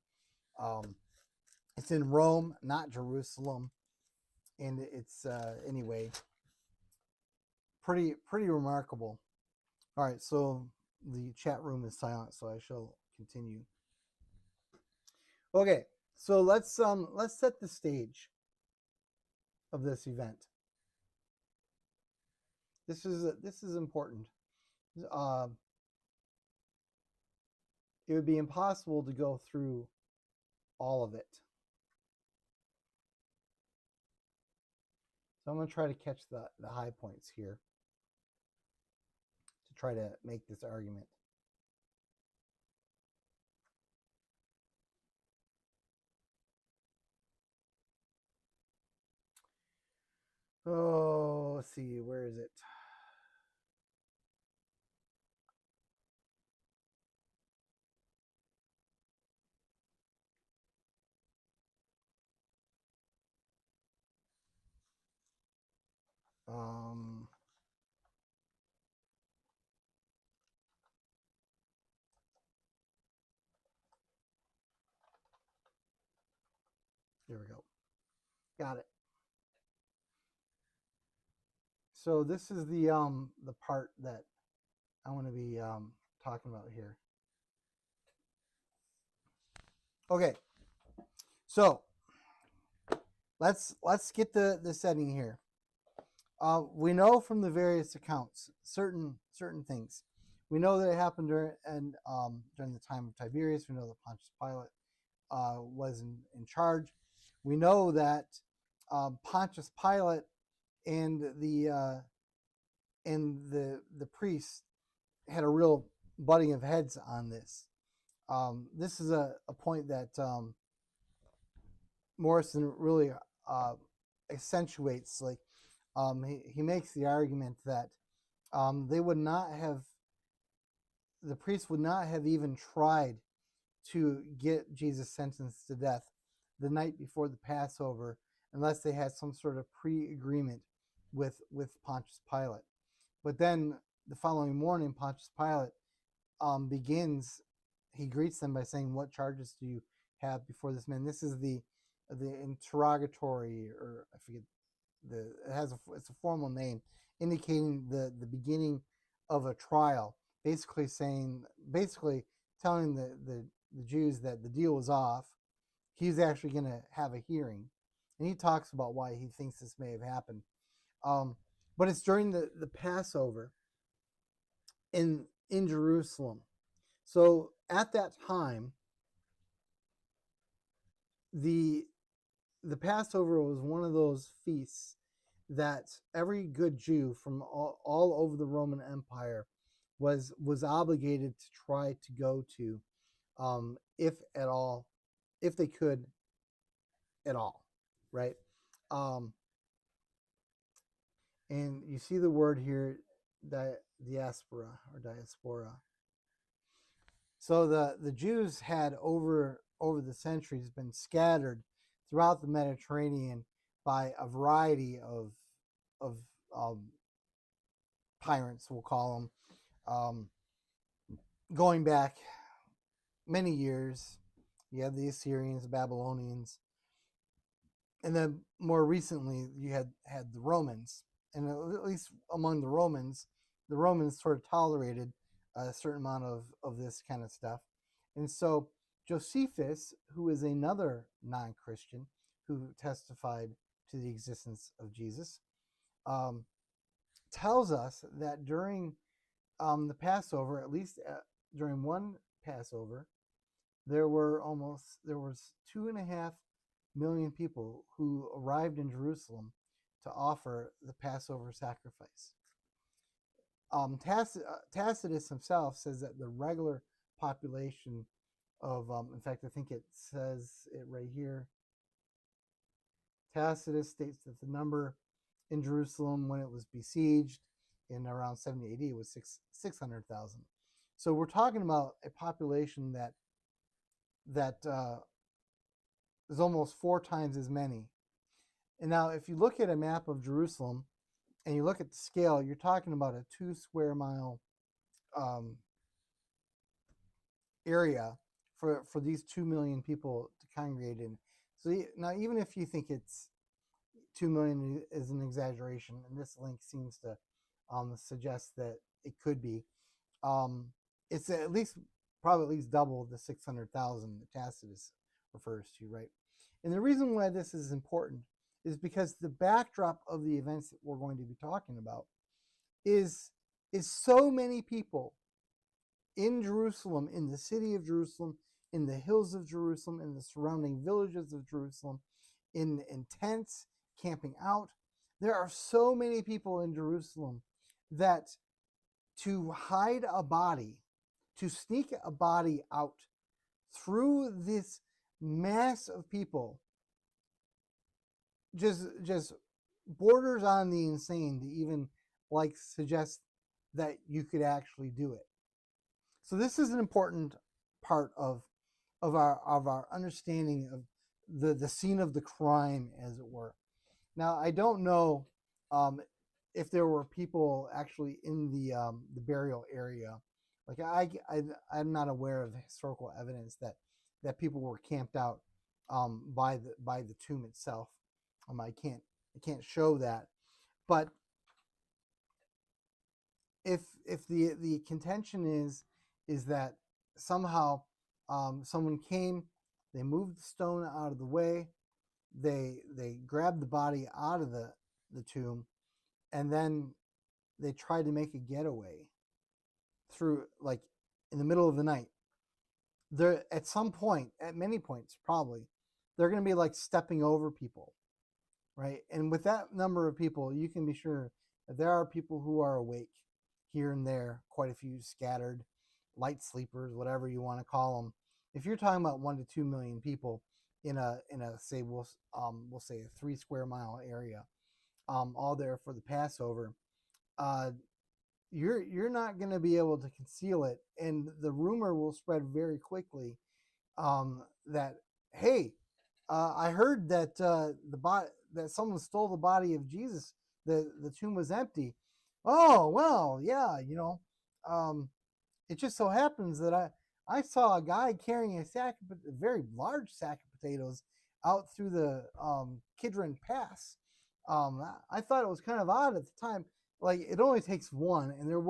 It's in Rome, not Jerusalem, and it's anyway pretty remarkable. All right, so the chat room is silent, so I shall continue. Okay, so let's set the stage of this event. This is important. It would be impossible to go through all of it. So I'm going to try to catch the high points here to try to make this argument. Oh, let's see, where is it? Here we go. Got it. So this is the part that I want to be talking about here. Okay, so let's get the setting here. We know from the various accounts certain things. We know that it happened during the time of Tiberius. We know that Pontius Pilate was in charge. We know that Pontius Pilate and the priests had a real butting of heads on this. This is a point that Morison really accentuates. Like he makes the argument that they would not have, the priests would not have even tried to get Jesus sentenced to death the night before the Passover unless they had some sort of pre-agreement with Pontius Pilate. But then the following morning, Pontius Pilate he greets them by saying, "What charges do you have before this man?" This is the interrogatory, or I forget it's a formal name indicating the beginning of a trial, basically telling the Jews that the deal was off. He's actually going to have a hearing, and he talks about why he thinks this may have happened. But it's during the Passover in Jerusalem. So at that time, the Passover was one of those feasts that every good Jew from all over the Roman Empire was obligated to try to go to, if at all, if they could at all, right? And you see the word here, diaspora. So the Jews had over the centuries been scattered throughout the Mediterranean by a variety of tyrants, we'll call them, going back many years. You had the Assyrians, the Babylonians, and then more recently you had the Romans. And at least among the Romans sort of tolerated a certain amount of this kind of stuff. And so Josephus, who is another non-Christian who testified to the existence of Jesus, tells us that during the Passover, at least during one Passover, there was 2.5 million people who arrived in Jerusalem to offer the Passover sacrifice. Tacitus himself says that the regular population of, in fact, I think it says it right here. Tacitus states that the number in Jerusalem when it was besieged in around 70 AD was 600,000. So we're talking about a population that is almost 4 times as many. And now, if you look at a map of Jerusalem and you look at the scale, you're talking about a 2 square mile area for these 2 million people to congregate in. So now, even if you think it's 2 million is an exaggeration, and this link seems to suggest that it could be, it's probably at least double the 600,000 that Tacitus refers to, right? And the reason why this is important is because the backdrop of the events that we're going to be talking about is so many people in Jerusalem, in the city of Jerusalem, in the hills of Jerusalem, in the surrounding villages of Jerusalem, in tents, camping out. There are so many people in Jerusalem that to hide a body, to sneak a body out through this mass of people, just borders on the insane to even suggest that you could actually do it. So this is an important part of our understanding of the scene of the crime, as it were. Now, I don't know if there were people actually in the burial area. I'm not aware of historical evidence that people were camped out by the tomb itself. I can't show that, but if the contention is that somehow someone came, they moved the stone out of the way, they grabbed the body out of the tomb, and then they tried to make a getaway through, like, in the middle of the night. They're at some point, at many points probably, they're going to be like stepping over people, right? And with that number of people, you can be sure that there are people who are awake here and there, quite a few scattered, light sleepers, whatever you want to call them. If you're talking about 1 to 2 million people in a say we'll say a 3 square mile area, all there for the Passover, you're not going to be able to conceal it, and the rumor will spread very quickly that, hey, I heard that that someone stole the body of Jesus. The tomb was empty. Oh well, yeah, it just so happens that I saw a guy carrying a very large sack of potatoes out through the Kidron Pass. I thought it was kind of odd at the time. Like, it only takes one, and there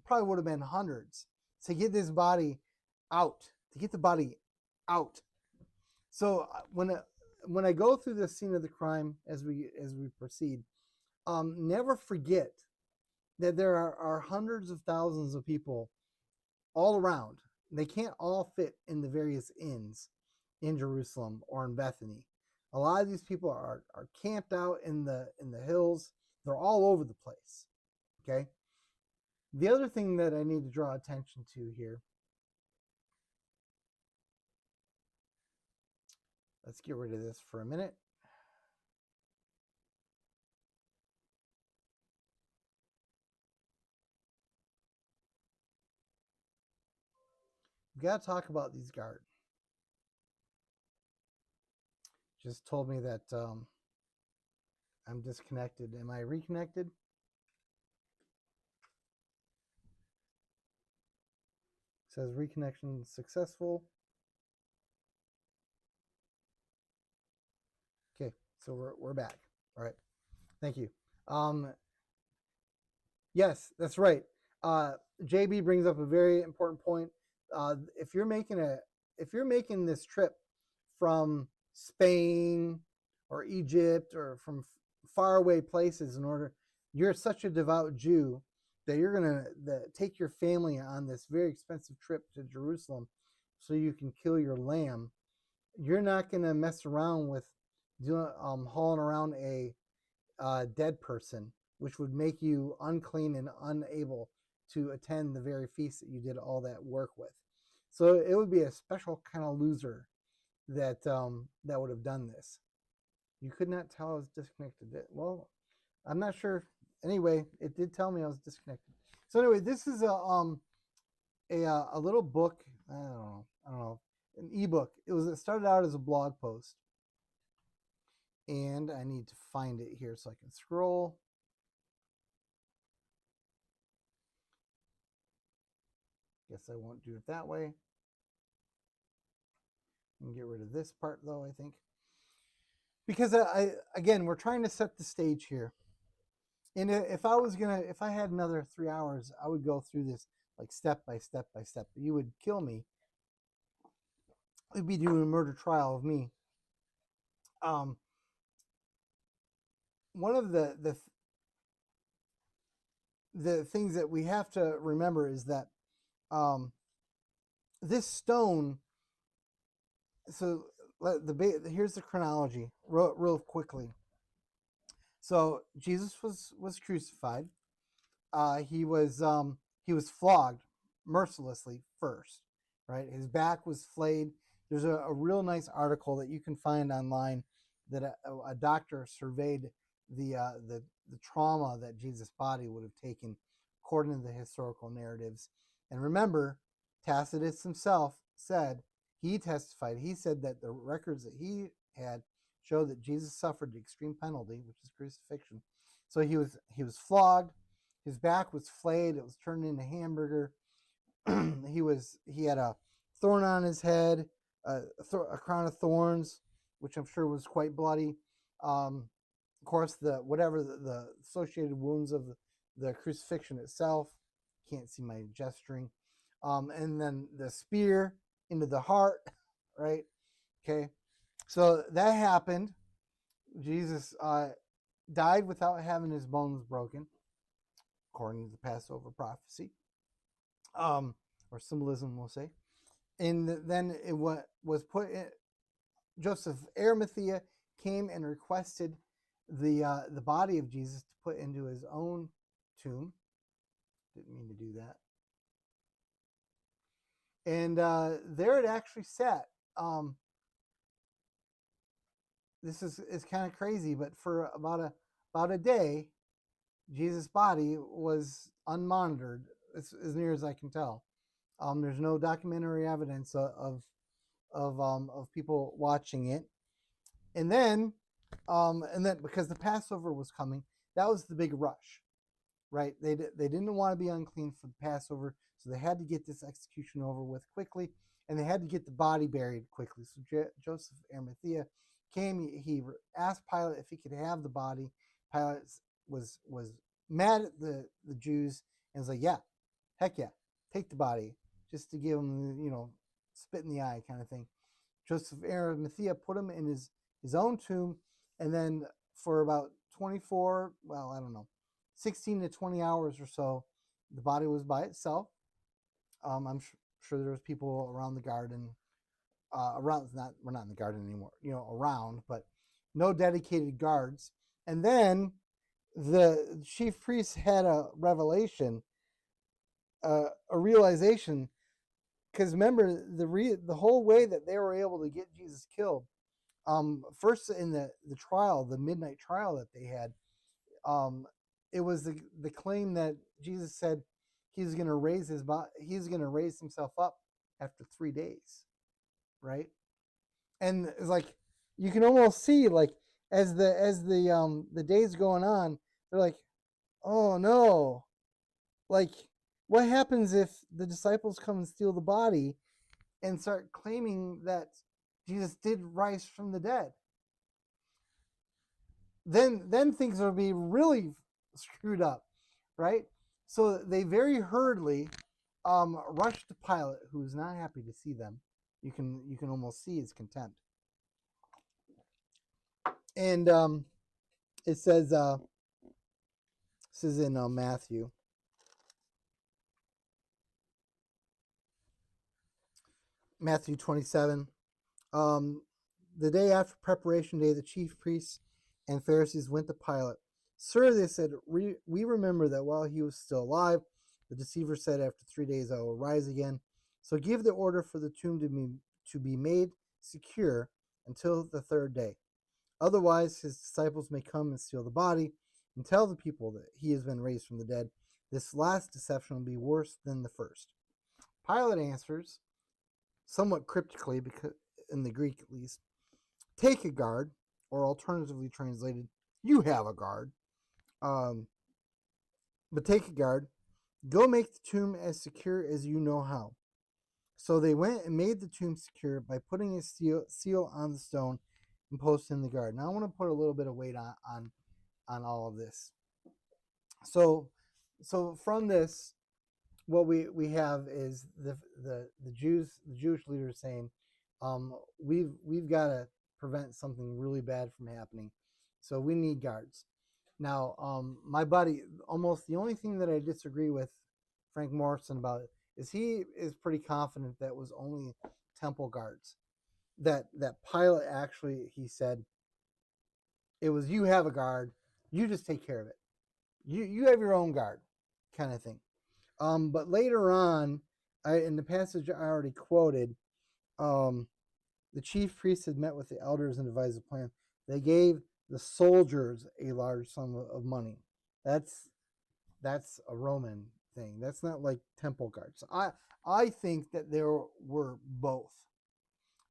probably would have been hundreds to get this body out, to get the body out. So when I go through the scene of the crime as we proceed, never forget that there are hundreds of thousands of people all around. They can't all fit in the various inns in Jerusalem or in Bethany. A lot of these people are camped out in the hills. They're all over the place. Okay. The other thing that I need to draw attention to here. Let's get rid of this for a minute. We've got to talk about these guards. Just told me that I'm disconnected. Am I reconnected? It says reconnection successful. Okay, so we're back. All right, thank you. Yes, that's right. JB brings up a very important point. If you're making this trip from Spain or Egypt or from faraway places, you're such a devout Jew that you're gonna take your family on this very expensive trip to Jerusalem so you can kill your lamb. You're not gonna mess around with hauling around a dead person, which would make you unclean and unable to attend the very feast that you did all that work with. So it would be a special kind of loser that that would have done this. You could not tell I was disconnected. Well, I'm not sure. Anyway, it did tell me I was disconnected. So anyway, this is a little book. I don't know, an ebook. It started out as a blog post, and I need to find it here so I can scroll. Guess I won't do it that way. And get rid of this part though, I think. Because again, we're trying to set the stage here. And if I had another 3 hours, I would go through this like step by step by step. You would kill me. We'd be doing a murder trial of me. One of the things that we have to remember is that this stone. So here's the chronology real quickly. So Jesus was crucified. He was flogged mercilessly first, right? His back was flayed. There's a real nice article that you can find online that a doctor surveyed the trauma that Jesus' body would have taken according to the historical narratives. And remember, Tacitus himself testified. He said that the records that he had show that Jesus suffered the extreme penalty, which is crucifixion. So he was flogged. His back was flayed. It was turned into hamburger. He had a thorn on his head, a crown of thorns, which I'm sure was quite bloody. Of course, the associated wounds of the crucifixion itself. Can't see my gesturing. And then the spear into the heart, right? Okay. So that happened. Jesus died without having his bones broken, according to the Passover prophecy, or symbolism, we'll say. And then it was put in. Joseph Arimathea came and requested the body of Jesus to put into his own tomb. Didn't mean to do that. And there it actually sat. This is kind of crazy, but for about a day, Jesus' body was unmonitored, as near as I can tell. There's no documentary evidence of people watching it. And then because the Passover was coming, that was the big rush, right? They didn't want to be unclean for the Passover, so they had to get this execution over with quickly, and they had to get the body buried quickly. So Joseph Arimathea came. He asked Pilate if he could have the body. Pilate was mad at the Jews and was like, "Yeah, heck yeah, take the body," just to give him, spit in the eye kind of thing. Joseph Arimathea put him in his own tomb, and then for about 16 to 20 hours or so, the body was by itself. I'm sure there was people around the garden, we're not in the garden anymore, around, but no dedicated guards. And then the chief priests had a revelation, a realization, because remember the whole way that they were able to get Jesus killed. First in the trial, the midnight trial that they had, it was the claim that Jesus said he's going to raise himself up after 3 days, right? And it's like you can almost see, like, as the days going on, they're like, oh no, like, what happens if the disciples come and steal the body and start claiming that Jesus did rise from the dead? Then things will be really screwed up, right? So they very hurriedly rushed to Pilate, who's not happy to see them. You can almost see his contempt. And it says, this is in Matthew. Matthew 27. The day after preparation day, the chief priests and Pharisees went to Pilate. Sir, they said, we remember that while he was still alive, the deceiver said, after 3 days I will rise again. So give the order for the tomb to be made secure until the third day. Otherwise, his disciples may come and steal the body and tell the people that he has been raised from the dead. This last deception will be worse than the first. Pilate answers, somewhat cryptically, because in the Greek at least, take a guard, or alternatively translated, you have a guard. But take a guard, go make the tomb as secure as you know how. So they went and made the tomb secure by putting a seal on the stone and posting the guard. Now I want to put a little bit of weight on all of this. So from this, what we have is the Jewish leaders saying, we've got to prevent something really bad from happening, so we need guards. Now, my buddy, almost the only thing that I disagree with Frank Morison about it is he is pretty confident that it was only temple guards. That Pilate actually, he said, it was, you have a guard, you just take care of it. You have your own guard, kind of thing. But later on, in the passage I already quoted, the chief priests had met with the elders and devised a plan. They gave the soldiers a large sum of money. That's a Roman thing. That's not like temple guards. I think that there were both.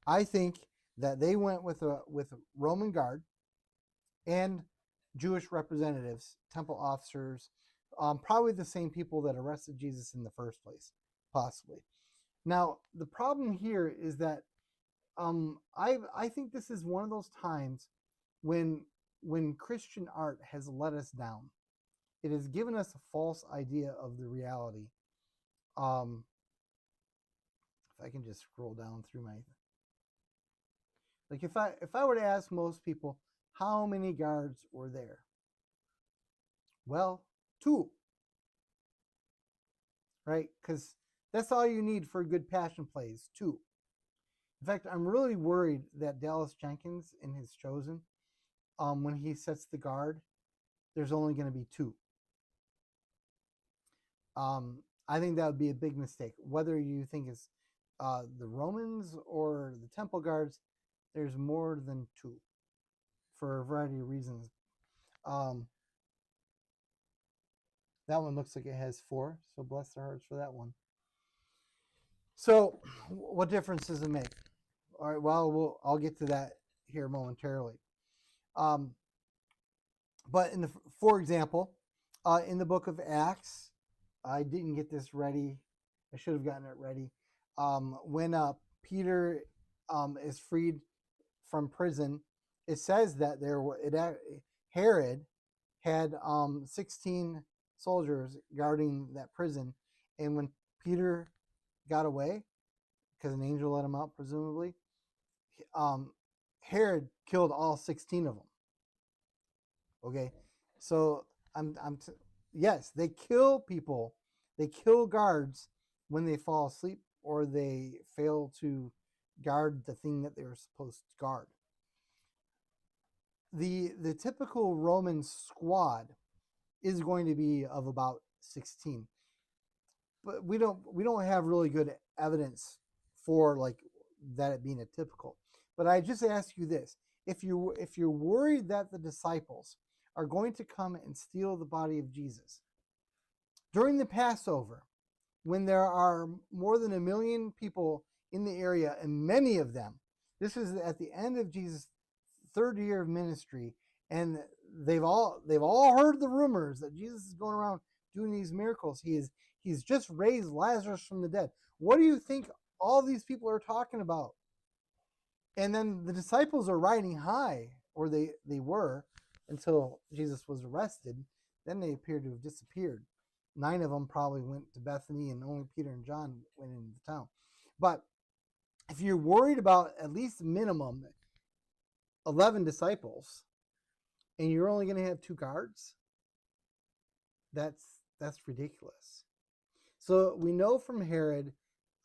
I think that they went with a Roman guard and Jewish representatives, temple officers, probably the same people that arrested Jesus in the first place, possibly. Now, the problem here is that I think this is one of those times when Christian art has let us down. it has given us a false idea of the reality. If I can just scroll down through my, like if I were to ask most people how many guards were there, well, 2, right? Because that's all you need for good passion plays, 2. In fact, I'm really worried that Dallas Jenkins in his Chosen, when he sets the guard, there's only going to be 2. I think that would be a big mistake. Whether you think it's the Romans or the Temple Guards, there's more than 2 for a variety of reasons. That one looks like it has 4, so bless their hearts for that one. So, what difference does it make? All right, well, I'll get to that here momentarily. But for example, in the book of Acts, I didn't get this ready. I should have gotten it ready. When Peter is freed from prison, it says that Herod had 16 soldiers guarding that prison, and when Peter got away, because an angel let him out, presumably, Herod killed all 16 of them. Okay, so yes, they kill people, they kill guards when they fall asleep or they fail to guard the thing that they were supposed to guard. The typical Roman squad is going to be of about 16, but we don't have really good evidence for like that it being a typical. But I just ask you this: if you're worried that the disciples are going to come and steal the body of Jesus during the Passover, when there are more than 1 million people in the area, and many of them, this is at the end of Jesus' 3rd year of ministry, and they've all heard the rumors that Jesus is going around doing these miracles. He's just raised Lazarus from the dead. What do you think all these people are talking about? And then the disciples are riding high, or they were, until Jesus was arrested. Then they appeared to have disappeared. 9 of them probably went to Bethany, and only Peter and John went into the town. But if you're worried about at least minimum 11 disciples, and you're only going to have 2 guards, that's ridiculous. So we know from Herod,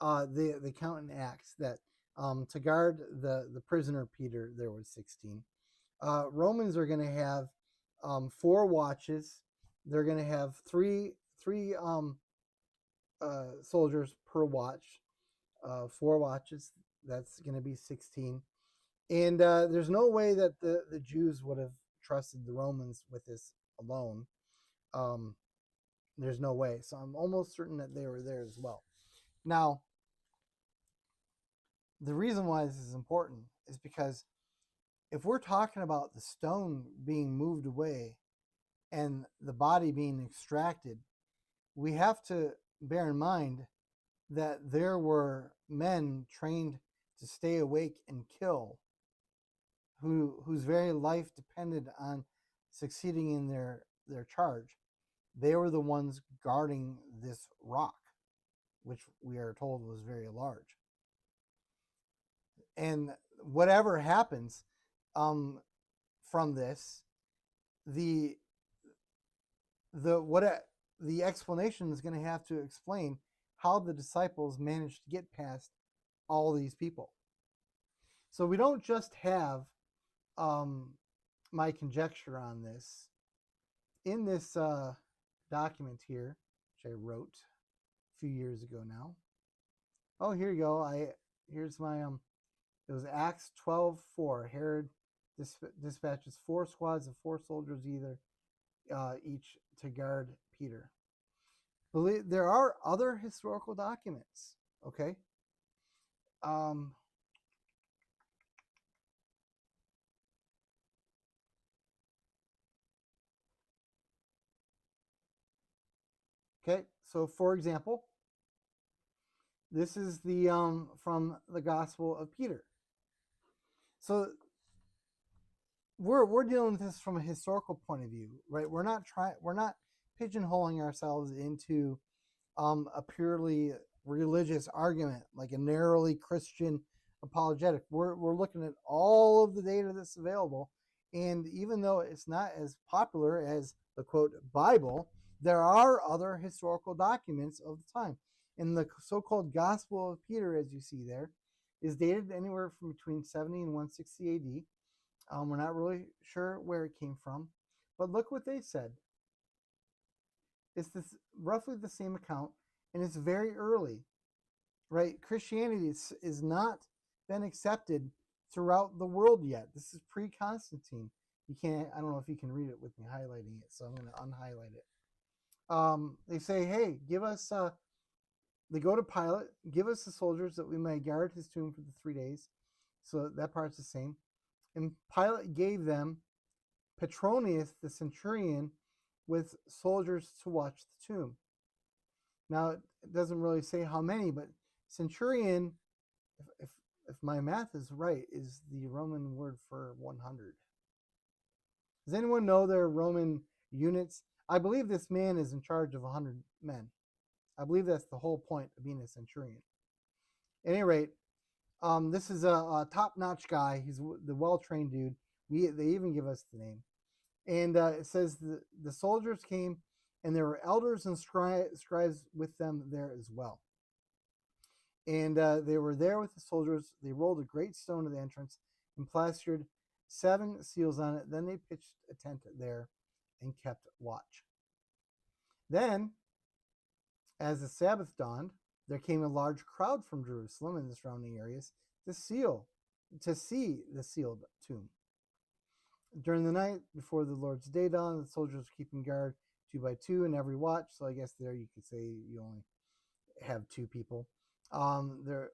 the account in Acts, that to guard the prisoner Peter, there was 16. Romans are going to have 4 watches. They're going to have three soldiers per watch. 4 watches. That's going to be 16. And there's no way that the Jews would have trusted the Romans with this alone. There's no way. So I'm almost certain that they were there as well. Now, the reason why this is important is because if we're talking about the stone being moved away and the body being extracted, we have to bear in mind that there were men trained to stay awake and kill, whose very life depended on succeeding in their charge. They were the ones guarding this rock, which we are told was very large. And whatever happens from this, the explanation is going to have to explain how the disciples managed to get past all these people. So we don't just have my conjecture on this. In this document here, which I wrote a few years ago now. Oh, here you go. Here's my it was Acts 12:4. Herod dispatches 4 squads of 4 soldiers each to guard Peter. There are other historical documents. Okay. Okay, so for example, this is the from the Gospel of Peter. So we're dealing with this from a historical point of view, right? We're not pigeonholing ourselves into a purely religious argument, like a narrowly Christian apologetic. We're looking at all of the data that's available, and even though it's not as popular as the quote Bible, there are other historical documents of the time. And the so-called Gospel of Peter, as you see there, is dated anywhere from between 70 and 160 AD. We're not really sure where it came from, but look what they said. It's this roughly the same account, and it's very early, right? Christianity is not been accepted throughout the world yet. This is pre-Constantine. You can't. I don't know if you can read it with me highlighting it, so I'm going to unhighlight it. They say, "Hey, give us." They go to Pilate, give us the soldiers that we may guard his tomb for the 3 days. So that part's the same. And Pilate gave them Petronius, the centurion, with soldiers to watch the tomb. Now, it doesn't really say how many, but centurion, if my math is right, is the Roman word for 100. Does anyone know their Roman units? I believe this man is in charge of 100 men. I believe that's the whole point of being a centurion. At any rate, this is a top-notch guy. He's the well-trained dude. They even give us the name. And it says the soldiers came, and there were elders and scribes with them there as well. And they were there with the soldiers. They rolled a great stone to the entrance and plastered 7 seals on it. Then they pitched a tent there and kept watch. Then, as the Sabbath dawned, there came a large crowd from Jerusalem and the surrounding areas to see the sealed tomb. During the night before the Lord's day dawned, the soldiers were keeping guard 2 by 2 in every watch. So I guess there you could say you only have 2 people. There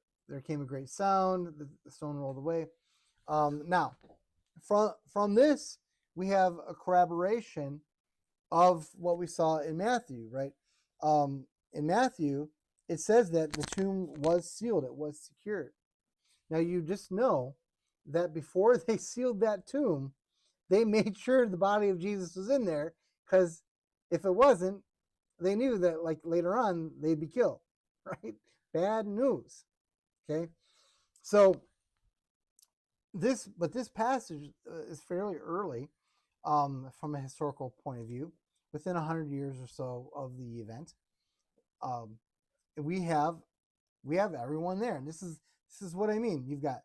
came a great sound. The stone rolled away. Now, from this, we have a corroboration of what we saw in Matthew, right? In Matthew, it says that the tomb was sealed. It was secured. Now, you just know that before they sealed that tomb, they made sure the body of Jesus was in there, because if it wasn't, they knew that like later on they'd be killed, right? Bad news. Okay, so this passage is fairly early from a historical point of view, within 100 years or so of the event. We have everyone there, and this is what I mean. You got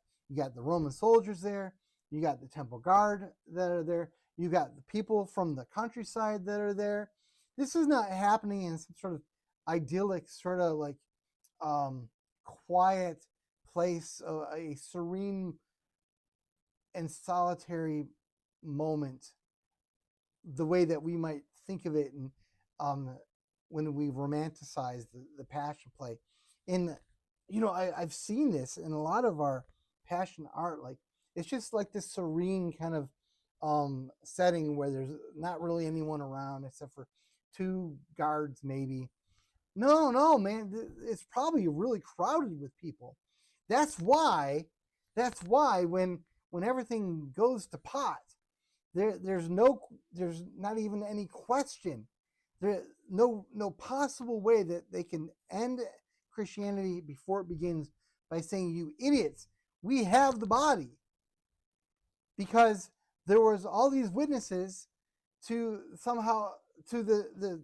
the Roman soldiers there. You got the temple guard that are there. You got the people from the countryside that are there. This is not happening in some sort of idyllic, sort of like quiet place, a serene and solitary moment, the way that we might think of it in, when we romanticize the Passion play. And, I've seen this in a lot of our Passion art. Like, it's just like this serene kind of setting where there's not really anyone around except for 2 guards maybe. No, man, it's probably really crowded with people. That's why when everything goes to pot, there's not even any question. There's no possible way that they can end Christianity before it begins by saying, "You idiots, we have the body." Because there was all these witnesses to the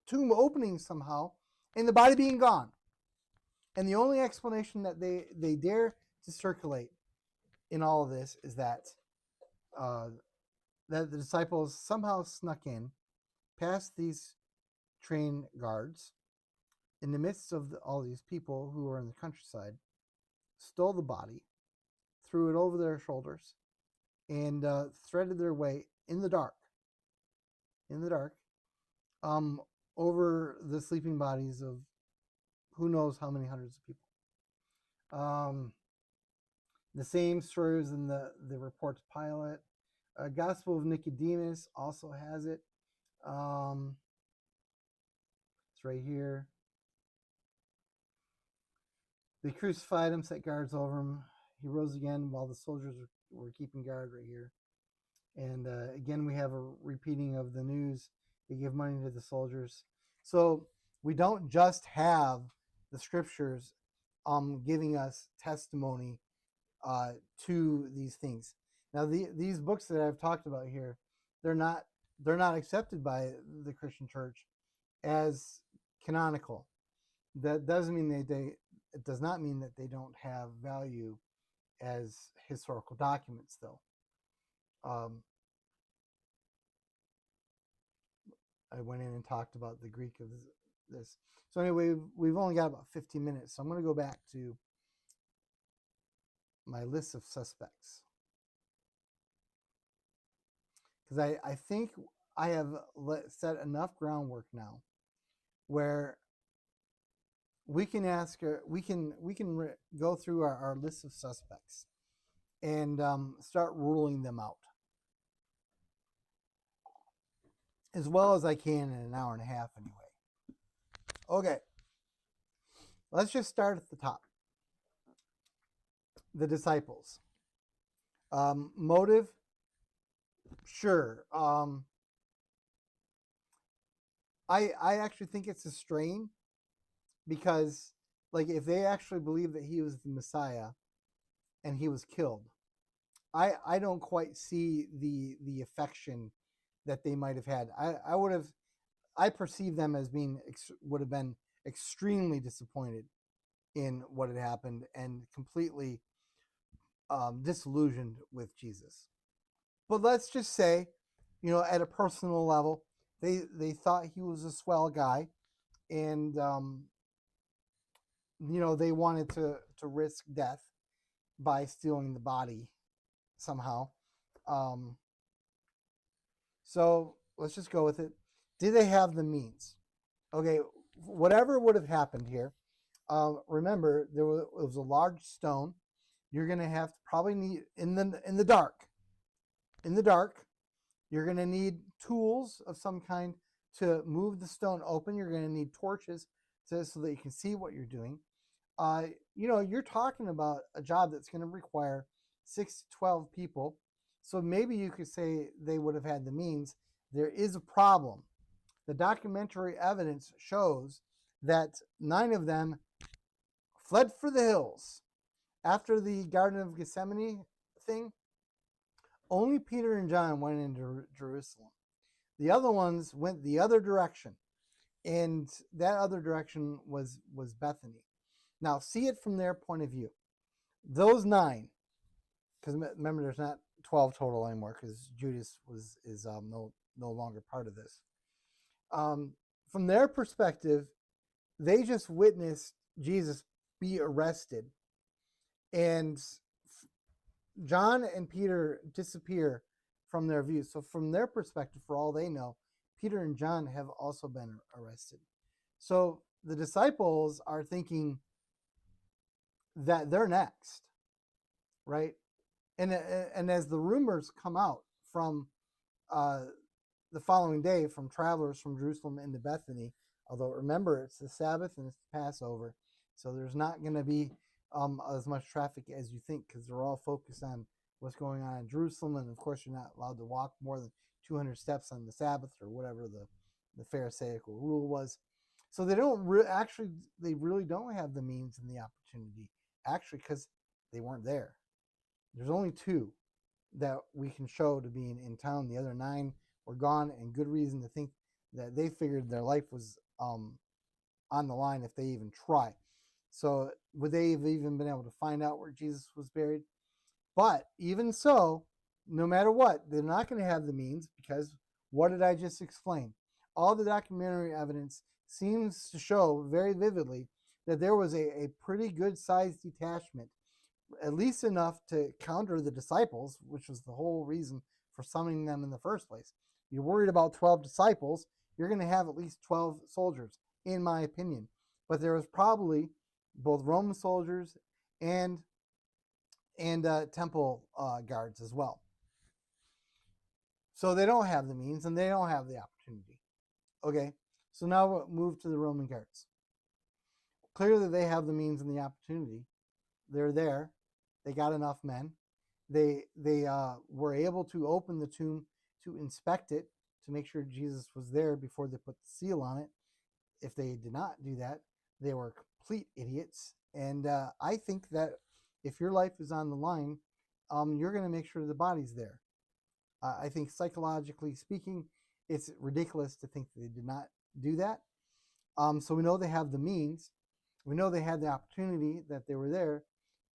tomb opening somehow, and the body being gone. And the only explanation that they dare to circulate in all of this is that the disciples somehow snuck in past these train guards in the midst of all these people who were in the countryside, stole the body, threw it over their shoulders, and threaded their way in the dark, over the sleeping bodies of who knows how many hundreds of people. The same story was in the report to Pilate. Gospel of Nicodemus also has it. It's right here. They crucified him, set guards over him. He rose again while the soldiers were keeping guard right here. And again, we have a repeating of the news They give money to the soldiers. So we don't just have the scriptures giving us testimony to these things. Now, these books that I've talked about here, they're not accepted by the Christian church as canonical. That doesn't mean it does not mean that they don't have value as historical documents, though. I went in and talked about the Greek of this. So anyway, we've only got about 15 minutes, so I'm going to go back to my list of suspects, because I think I have set enough groundwork now where we can go through our list of suspects and start ruling them out as well as I can in an hour and a half anyway. Okay, let's just start at the top. The disciples. Motive, sure. I actually think it's a strain, because like if they actually believe that he was the Messiah and he was killed, I don't quite see the affection that they might have had. I perceive them as would have been extremely disappointed in what had happened and completely disillusioned with Jesus. But let's just say, at a personal level, they thought he was a swell guy, and they wanted to risk death by stealing the body somehow. So let's just go with it. Did they have the means? Okay, whatever would have happened here, remember it was a large stone. You're going to have to probably need in the dark. In the dark, you're going to need tools of some kind to move the stone open. You're going to need torches so that you can see what you're doing. You're talking about a job that's going to require 6 to 12 people. So maybe you could say they would have had the means. There is a problem. The documentary evidence shows that 9 of them fled for the hills. After the Garden of Gethsemane thing, only Peter and John went into Jerusalem. The other ones went the other direction, and that other direction was Bethany. Now, see it from their point of view. Those 9, because remember, there's not 12 total anymore, because Judas is no longer part of this. From their perspective, they just witnessed Jesus be arrested, and John and Peter disappear from their view. So from their perspective, for all they know, Peter and John have also been arrested. So the disciples are thinking that they're next, right? And as the rumors come out from the following day from travelers from Jerusalem into Bethany, although remember, it's the Sabbath and it's the Passover, so there's not going to be as much traffic as you think, because they're all focused on what's going on in Jerusalem. And of course, you're not allowed to walk more than 200 steps on the Sabbath, or whatever the Pharisaical rule was. So they they really don't have the means and the opportunity, actually, because they weren't there. There's only 2 that we can show to be in town. The other 9 were gone, and good reason to think that they figured their life was on the line if they even try. So would they have even been able to find out where Jesus was buried? But even so, no matter what, they're not going to have the means, because what did I just explain? All the documentary evidence seems to show very vividly that there was a pretty good sized detachment, at least enough to counter the disciples, which was the whole reason for summoning them in the first place. You're worried about 12 disciples, you're going to have at least 12 soldiers, in my opinion. But there was probably both Roman soldiers and temple guards as well. So they don't have the means and they don't have the opportunity. Okay, so now we'll move to the Roman guards. Clearly they have the means and the opportunity. They're there. They got enough men. They were able to open the tomb, to inspect it, to make sure Jesus was there before they put the seal on it. If they did not do that, they were complete idiots. And I think that if your life is on the line, you're going to make sure the body's there. I think psychologically speaking, it's ridiculous to think that they did not do that. So we know they have the means. We know they had the opportunity, that they were there,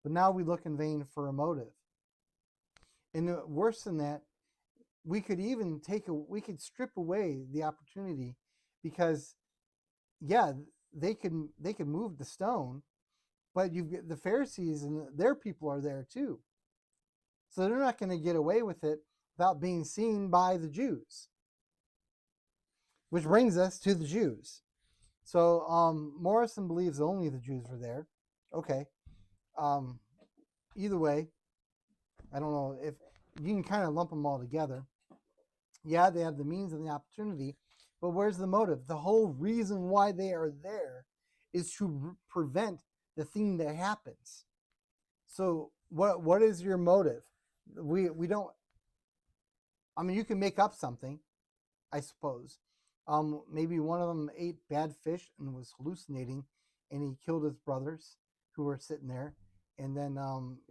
but now we look in vain for a motive. And worse than that, we could even we could strip away the opportunity, because yeah, they could move the stone, but the Pharisees and their people are there too. So they're not going to get away with it without being seen by the Jews. Which brings us to the Jews. So Morison believes only the Jews were there. Okay. Either way, I don't know if you can kind of lump them all together. Yeah, they have the means and the opportunity, but where's the motive? The whole reason why they are there is to prevent the thing that happens. So what is your motive? We don't. I mean, you can make up something, I suppose. Maybe one of them ate bad fish and was hallucinating, and he killed his brothers who were sitting there. And then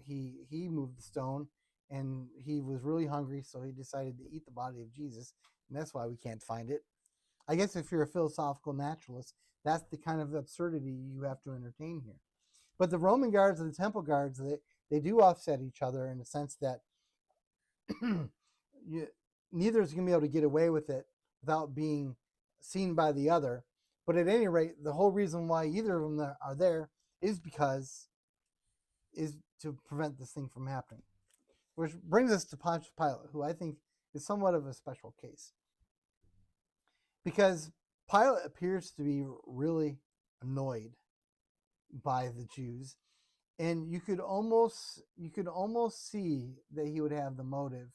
he moved the stone, and he was really hungry, so he decided to eat the body of Jesus, and that's why we can't find it. I guess if you're a philosophical naturalist, that's the kind of absurdity you have to entertain here. But the Roman guards and the temple guards, they do offset each other in the sense that neither is going to be able to get away with it without being seen by the other. But at any rate, the whole reason why either of them are there is to prevent this thing from happening. Which brings us to Pontius Pilate, who I think is somewhat of a special case. Because Pilate appears to be really annoyed by the Jews, and you could almost see that he would have the motive,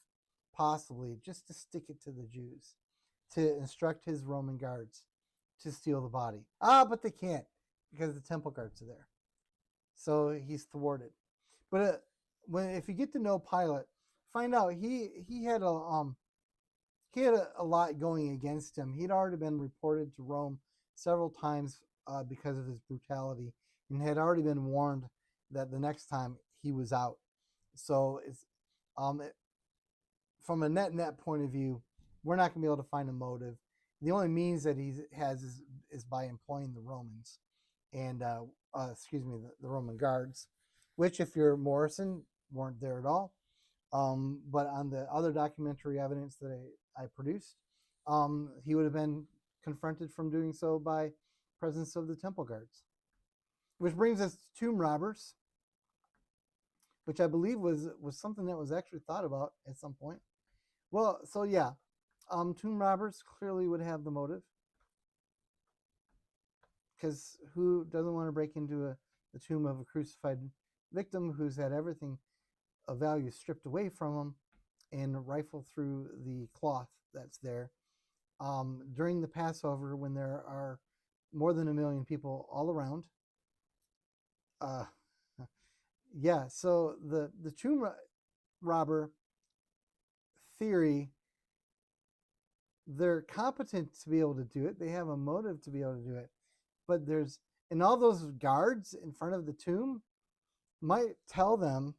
possibly, just to stick it to the Jews, to instruct his Roman guards to steal the body. But they can't, because the temple guards are there. So he's thwarted. But if you get to know Pilate, find out he had a lot going against him. He'd already been reported to Rome several times because of his brutality, and had already been warned that the next time he was out. So it's from a net point of view, we're not going to be able to find a motive. The only means that he has is by employing the Romans, and the Roman guards, which, if you're Morison, weren't there at all. But on the other documentary evidence that I produced, he would have been confronted from doing so by presence of the temple guards. Which brings us to tomb robbers, which I believe was something that was actually thought about at some point. Well, so yeah, tomb robbers clearly would have the motive, because who doesn't want to break into the tomb of a crucified victim who's had everything of value stripped away from him and rifle through the cloth that's there during the Passover, when there are more than 1 million people all around. Yeah, so the tomb robber theory, they're competent to be able to do it. They have a motive to be able to do it. But and all those guards in front of the tomb might tell them,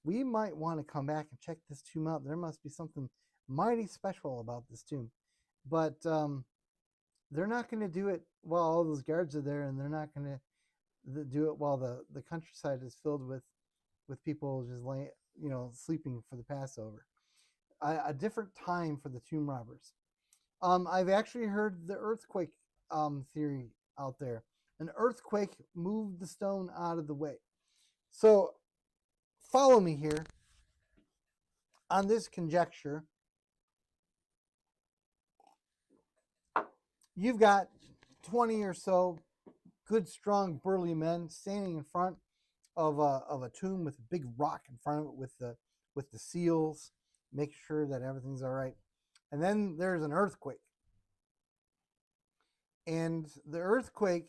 we might want to come back and check this tomb out. There must be something mighty special about this tomb. But they're not going to do it while all those guards are there, and they're not going to do it while the countryside is filled with people just sleeping for the Passover. A different time for the tomb robbers. I've actually heard the earthquake theory out there. An earthquake moved the stone out of the way. So follow me here on this conjecture. You've got 20 or so good, strong, burly men standing in front of a tomb with a big rock in front of it with the seals, make sure that everything's all right. And then there's an earthquake. And the earthquake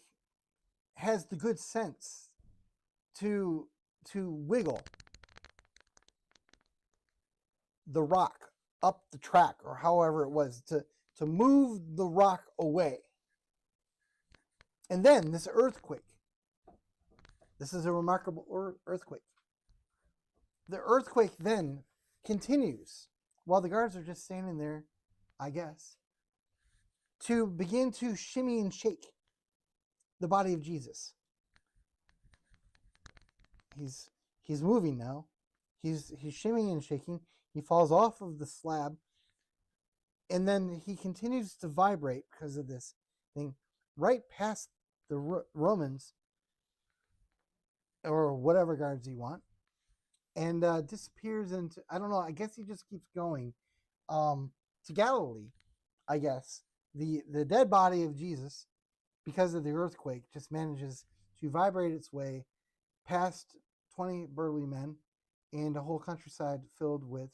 has the good sense to wiggle the rock up the track, or however it was, to move the rock away. And then this earthquake. This is a remarkable earthquake. The earthquake then continues while the guards are just standing there, I guess, to begin to shimmy and shake the body of Jesus. He's moving now. He's shimmying and shaking. He falls off of the slab, and then he continues to vibrate because of this thing right past the Romans or whatever guards you want, and disappears into, I don't know, I guess he just keeps going to Galilee, I guess. The dead body of Jesus, because of the earthquake, just manages to vibrate its way past 20 burly men and a whole countryside filled with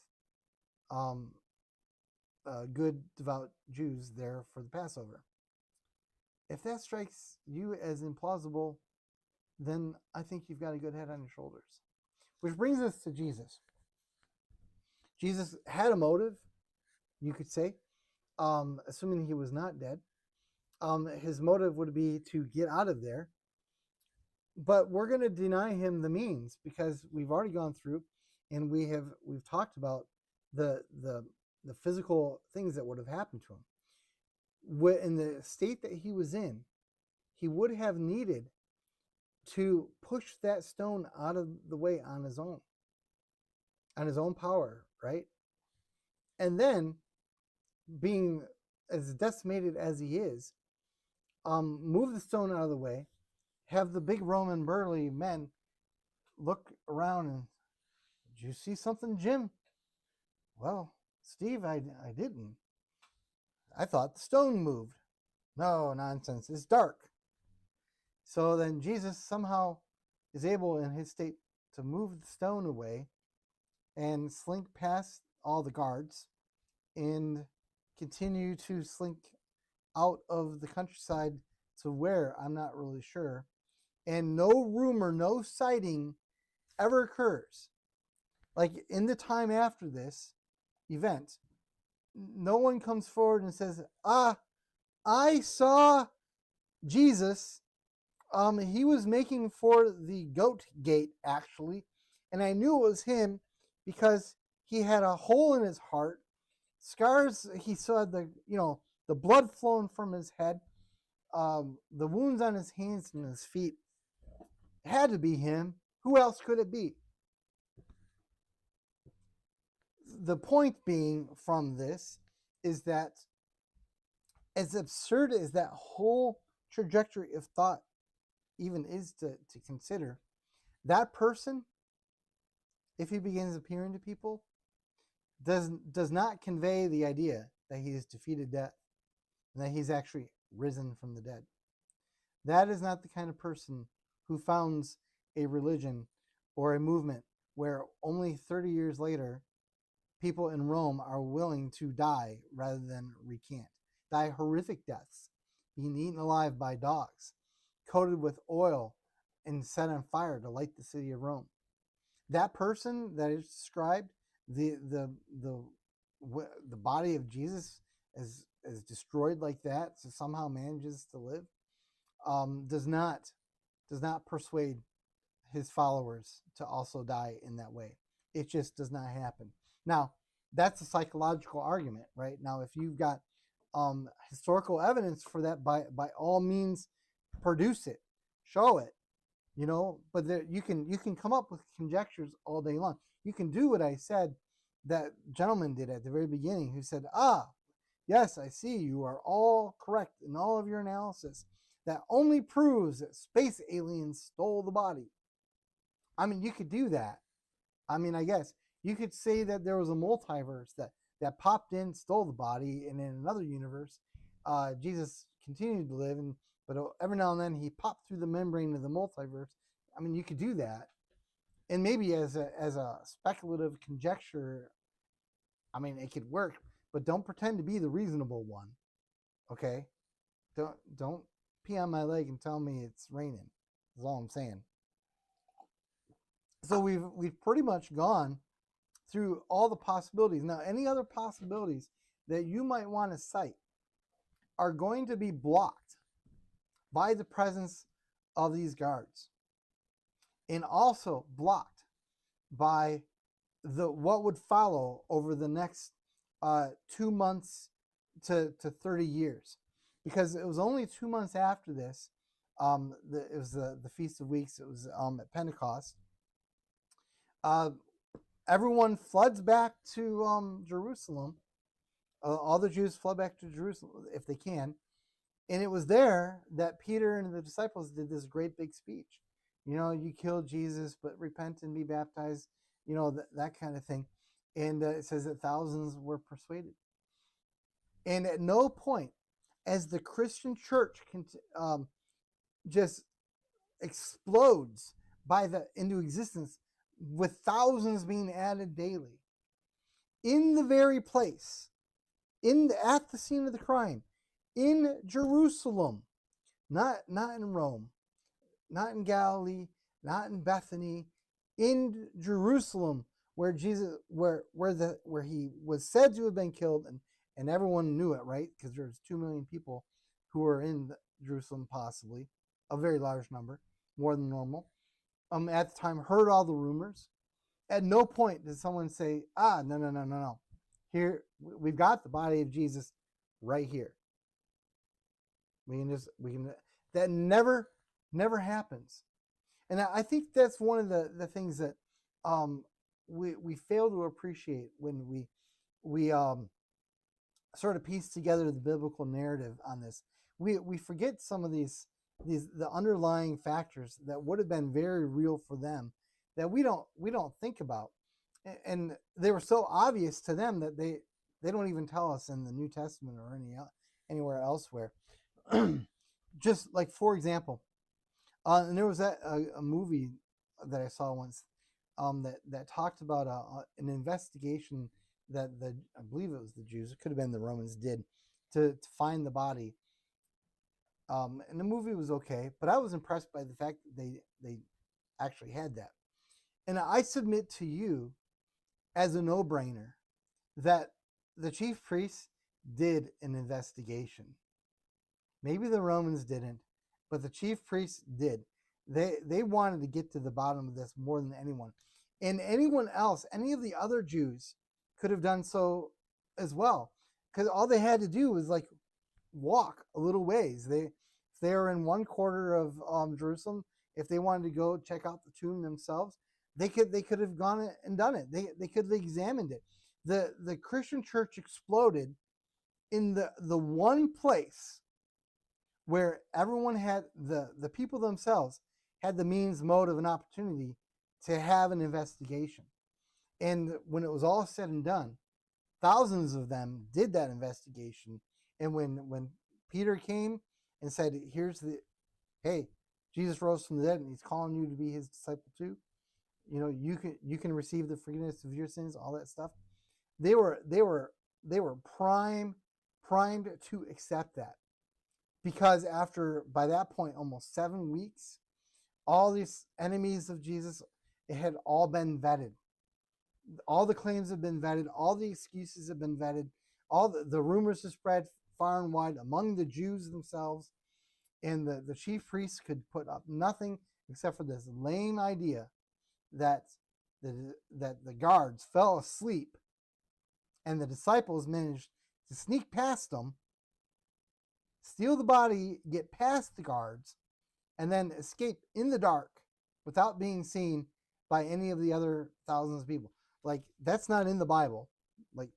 good, devout Jews there for the Passover. If that strikes you as implausible, then I think you've got a good head on your shoulders. Which brings us to Jesus. Jesus had a motive, you could say, assuming he was not dead. His motive would be to get out of there. But we're going to deny him the means, because we've already gone through and we've talked about the physical things that would have happened to him. In the state that he was in, he would have needed to push that stone out of the way on his own power, right? And then, being as decimated as he is, move the stone out of the way, have the big Roman burly men look around and, did you see something, Jim? Well, Steve, I didn't. I thought the stone moved. No, nonsense. It's dark. So then Jesus somehow is able in his state to move the stone away and slink past all the guards and continue to slink out of the countryside to where, I'm not really sure. And no rumor, no sighting ever occurs. Like in the time after this event, no one comes forward and says, I saw Jesus. He was making for the goat gate, actually, and I knew it was him because he had a hole in his heart, scars. He saw the blood flowing from his head, the wounds on his hands and his feet. It had to be him. Who else could it be? The point being from this is that, as absurd as that whole trajectory of thought even is to consider, that person, if he begins appearing to people, does not convey the idea that he has defeated death and that he's actually risen from the dead. That is not the kind of person who founds a religion or a movement where only 30 years later people in Rome are willing to die rather than recant. Die horrific deaths, being eaten alive by dogs, coated with oil and set on fire to light the city of Rome. That person that is described, the body of Jesus as destroyed like that, so somehow manages to live, does not persuade his followers to also die in that way. It just does not happen. Now, that's a psychological argument, right? Now, if you've got historical evidence for that, by all means, produce it, show it, But you can come up with conjectures all day long. You can do what I said that gentleman did at the very beginning, who said, yes, I see you are all correct in all of your analysis. That only proves that space aliens stole the body. I mean, you could do that. I mean, I guess you could say that there was a multiverse that popped in, stole the body, and in another universe, Jesus continued to live, but every now and then he popped through the membrane of the multiverse. I mean, you could do that, and maybe as a speculative conjecture, I mean, it could work. But don't pretend to be the reasonable one, okay? Don't pee on my leg and tell me it's raining. That's all I'm saying. So we've pretty much gone through all the possibilities. Now, any other possibilities that you might want to cite are going to be blocked by the presence of these guards, and also blocked by what would follow over the next 2 months to 30 years, because it was only 2 months after this. It was the Feast of Weeks. It was at Pentecost. Everyone floods back to Jerusalem. All the Jews flood back to Jerusalem if they can. And it was there that Peter and the disciples did this great big speech. You killed Jesus, but repent and be baptized, that kind of thing. And it says that thousands were persuaded. And at no point, as the Christian church just explodes into existence, with thousands being added daily, in the very place, at the scene of the crime, in Jerusalem, not in Rome, not in Galilee, not in Bethany, in Jerusalem, where Jesus, where he was said to have been killed, and everyone knew it, right? Because there's 2 million people who were in Jerusalem, possibly a very large number, more than normal. At the time, heard all the rumors. At no point did someone say, no. Here, we've got the body of Jesus right here. That never happens. And I think that's one of the things that we fail to appreciate when we sort of piece together the biblical narrative on this. We forget some of the underlying factors that would have been very real for them that we don't think about, and they were so obvious to them that they don't even tell us in the New Testament or anywhere elsewhere. Just like, for example, and there was a movie that I saw once that talked about an investigation that I believe it was the Jews, it could have been the Romans, did to find the body. And the movie was okay, but I was impressed by the fact that they actually had that. And I submit to you as a no-brainer that the chief priests did an investigation. Maybe the Romans didn't, but the chief priests did. They wanted to get to the bottom of this more than anyone. And anyone else, any of the other Jews could have done so as well, because all they had to do was like walk a little ways. If they were in one quarter of Jerusalem, if they wanted to go check out the tomb themselves, they could have gone and done it. They could have examined it. The Christian church exploded in the one place where everyone had, the people themselves had the means, motive, and opportunity to have an investigation. And when it was all said and done, thousands of them did that investigation. And when Peter came and said, hey, Jesus rose from the dead and he's calling you to be his disciple too, you can receive the forgiveness of your sins, all that stuff. They were primed to accept that, because by that point, almost 7 weeks, all these enemies of Jesus, it had all been vetted. All the claims have been vetted. All the excuses have been vetted. All the rumors have spread far and wide among the Jews themselves. And the chief priests could put up nothing except for this lame idea that the guards fell asleep and the disciples managed to sneak past them, steal the body, get past the guards, and then escape in the dark without being seen by any of the other thousands of people. Like, that's not in the Bible, like,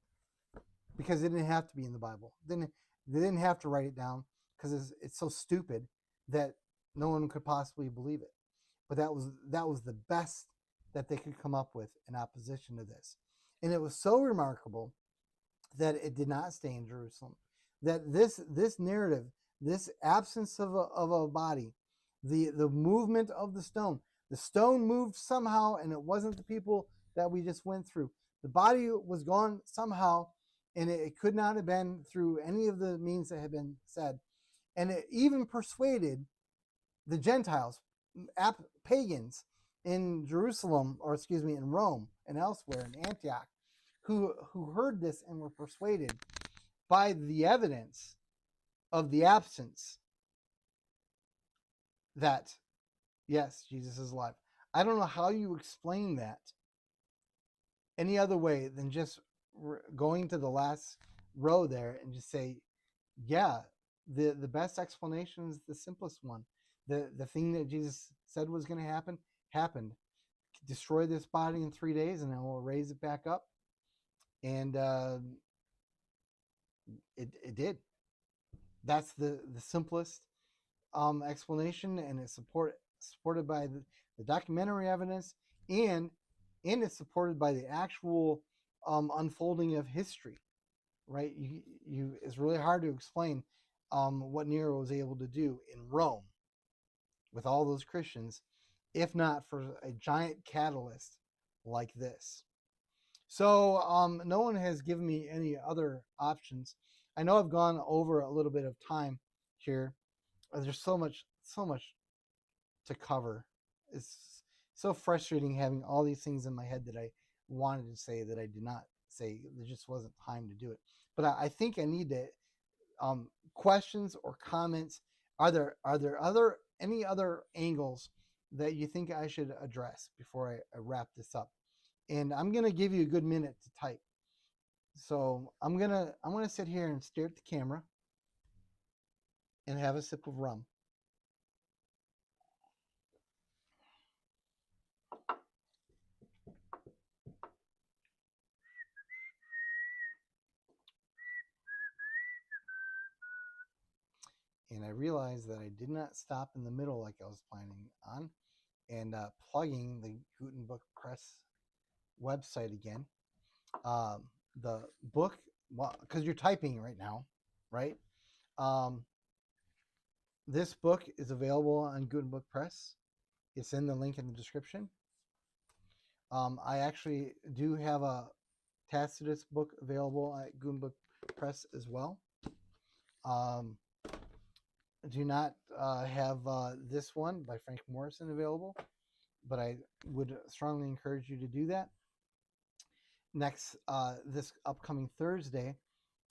because it didn't have to be in the Bible. They didn't have to write it down, because it's so stupid that no one could possibly believe it. But that was the best that they could come up with in opposition to this. And it was so remarkable that it did not stay in Jerusalem. That this narrative, this absence of a body, the movement of the stone moved somehow, and it wasn't the people that we just went through. The body was gone somehow, and it could not have been through any of the means that had been said. And it even persuaded the Gentiles, pagans, in Jerusalem, or excuse me, in Rome and elsewhere in Antioch, who heard this and were persuaded by the evidence of the absence that, yes, Jesus is alive. I don't know how you explain that any other way than just going to the last row there and just say, yeah, the best explanation is the simplest one. The thing that Jesus said was going to happen happened. Destroy this body in 3 days, and then we'll raise it back up. And it did. That's the simplest explanation, and it's supported by the documentary evidence, and it's supported by the actual unfolding of history. Right? It's really hard to explain what Nero was able to do in Rome with all those Christians, if not for a giant catalyst like this. So no one has given me any other options. I know I've gone over a little bit of time here. There's so much to cover. It's so frustrating having all these things in my head that I wanted to say that I did not say. There just wasn't time to do it. But I think I need to questions or comments. Are there any other angles that you think I should address before I wrap this up? And I'm gonna give you a good minute to type. So I'm gonna sit here and stare at the camera and have a sip of rum. And I realized that I did not stop in the middle like I was planning on, and plugging the Gutenberg Press website again. The book, well, because you're typing right now, right? This book is available on Gutenberg Press. It's in the link in the description. I actually do have a Tacitus book available at Gutenberg Press as well. Do not have this one by Frank Morison available, but I would strongly encourage you to do that. Next, this upcoming Thursday,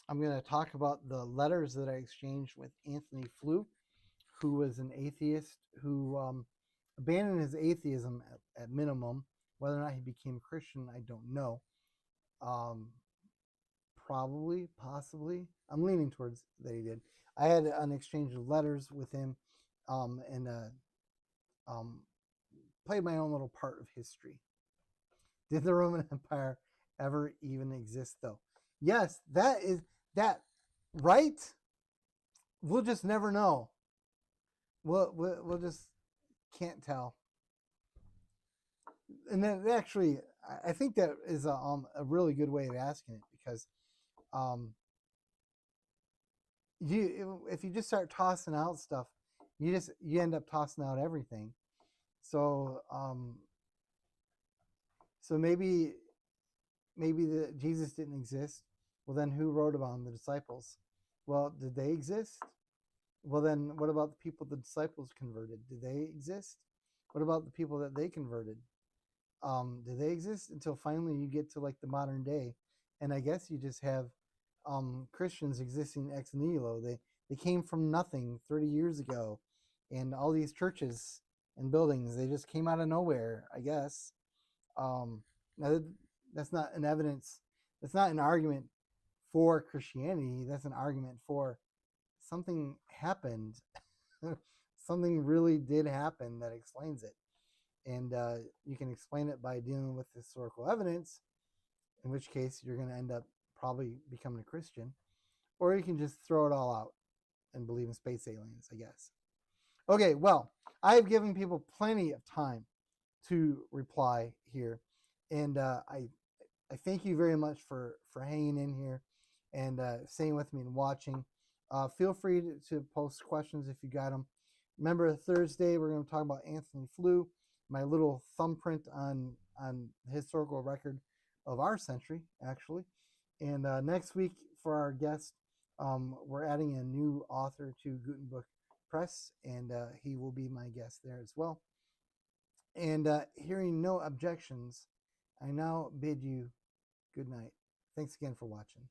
I'm going to talk about the letters that I exchanged with Anthony Flew, who was an atheist who abandoned his atheism at minimum. Whether or not he became Christian, I don't know. Probably, possibly. I'm leaning towards that he did. I had an exchange of letters with him, and played my own little part of history. Did the Roman Empire ever even exist, though? Yes, that, right? We'll just never know. We'll just can't tell. And then actually, I think that is a really good way of asking it, because if you just start tossing out stuff, you end up tossing out everything. So maybe Jesus didn't exist. Well, then who wrote about him? The disciples. Well, did they exist? Well, then what about the people the disciples converted? Did they exist? What about the people that they converted? Did they exist? Until finally you get to like the modern day, and I guess you just have Christians existing ex nihilo. They came from nothing 30 years ago, and all these churches and buildings, they just came out of nowhere, I guess. Now that's not an evidence. That's not an argument for Christianity. That's an argument for something happened. Something really did happen that explains it. And you can explain it by dealing with historical evidence, in which case you're going to end up probably becoming a Christian. Or you can just throw it all out and believe in space aliens, I guess. Okay, well, I've given people plenty of time to reply here. And I thank you very much for hanging in here and staying with me and watching. Feel free to post questions if you got them. Remember, Thursday we're going to talk about Anthony Flew, my little thumbprint on the historical record of our century, actually. And next week for our guest, we're adding a new author to Gutenberg Press, and he will be my guest there as well. And hearing no objections, I now bid you good night. Thanks again for watching.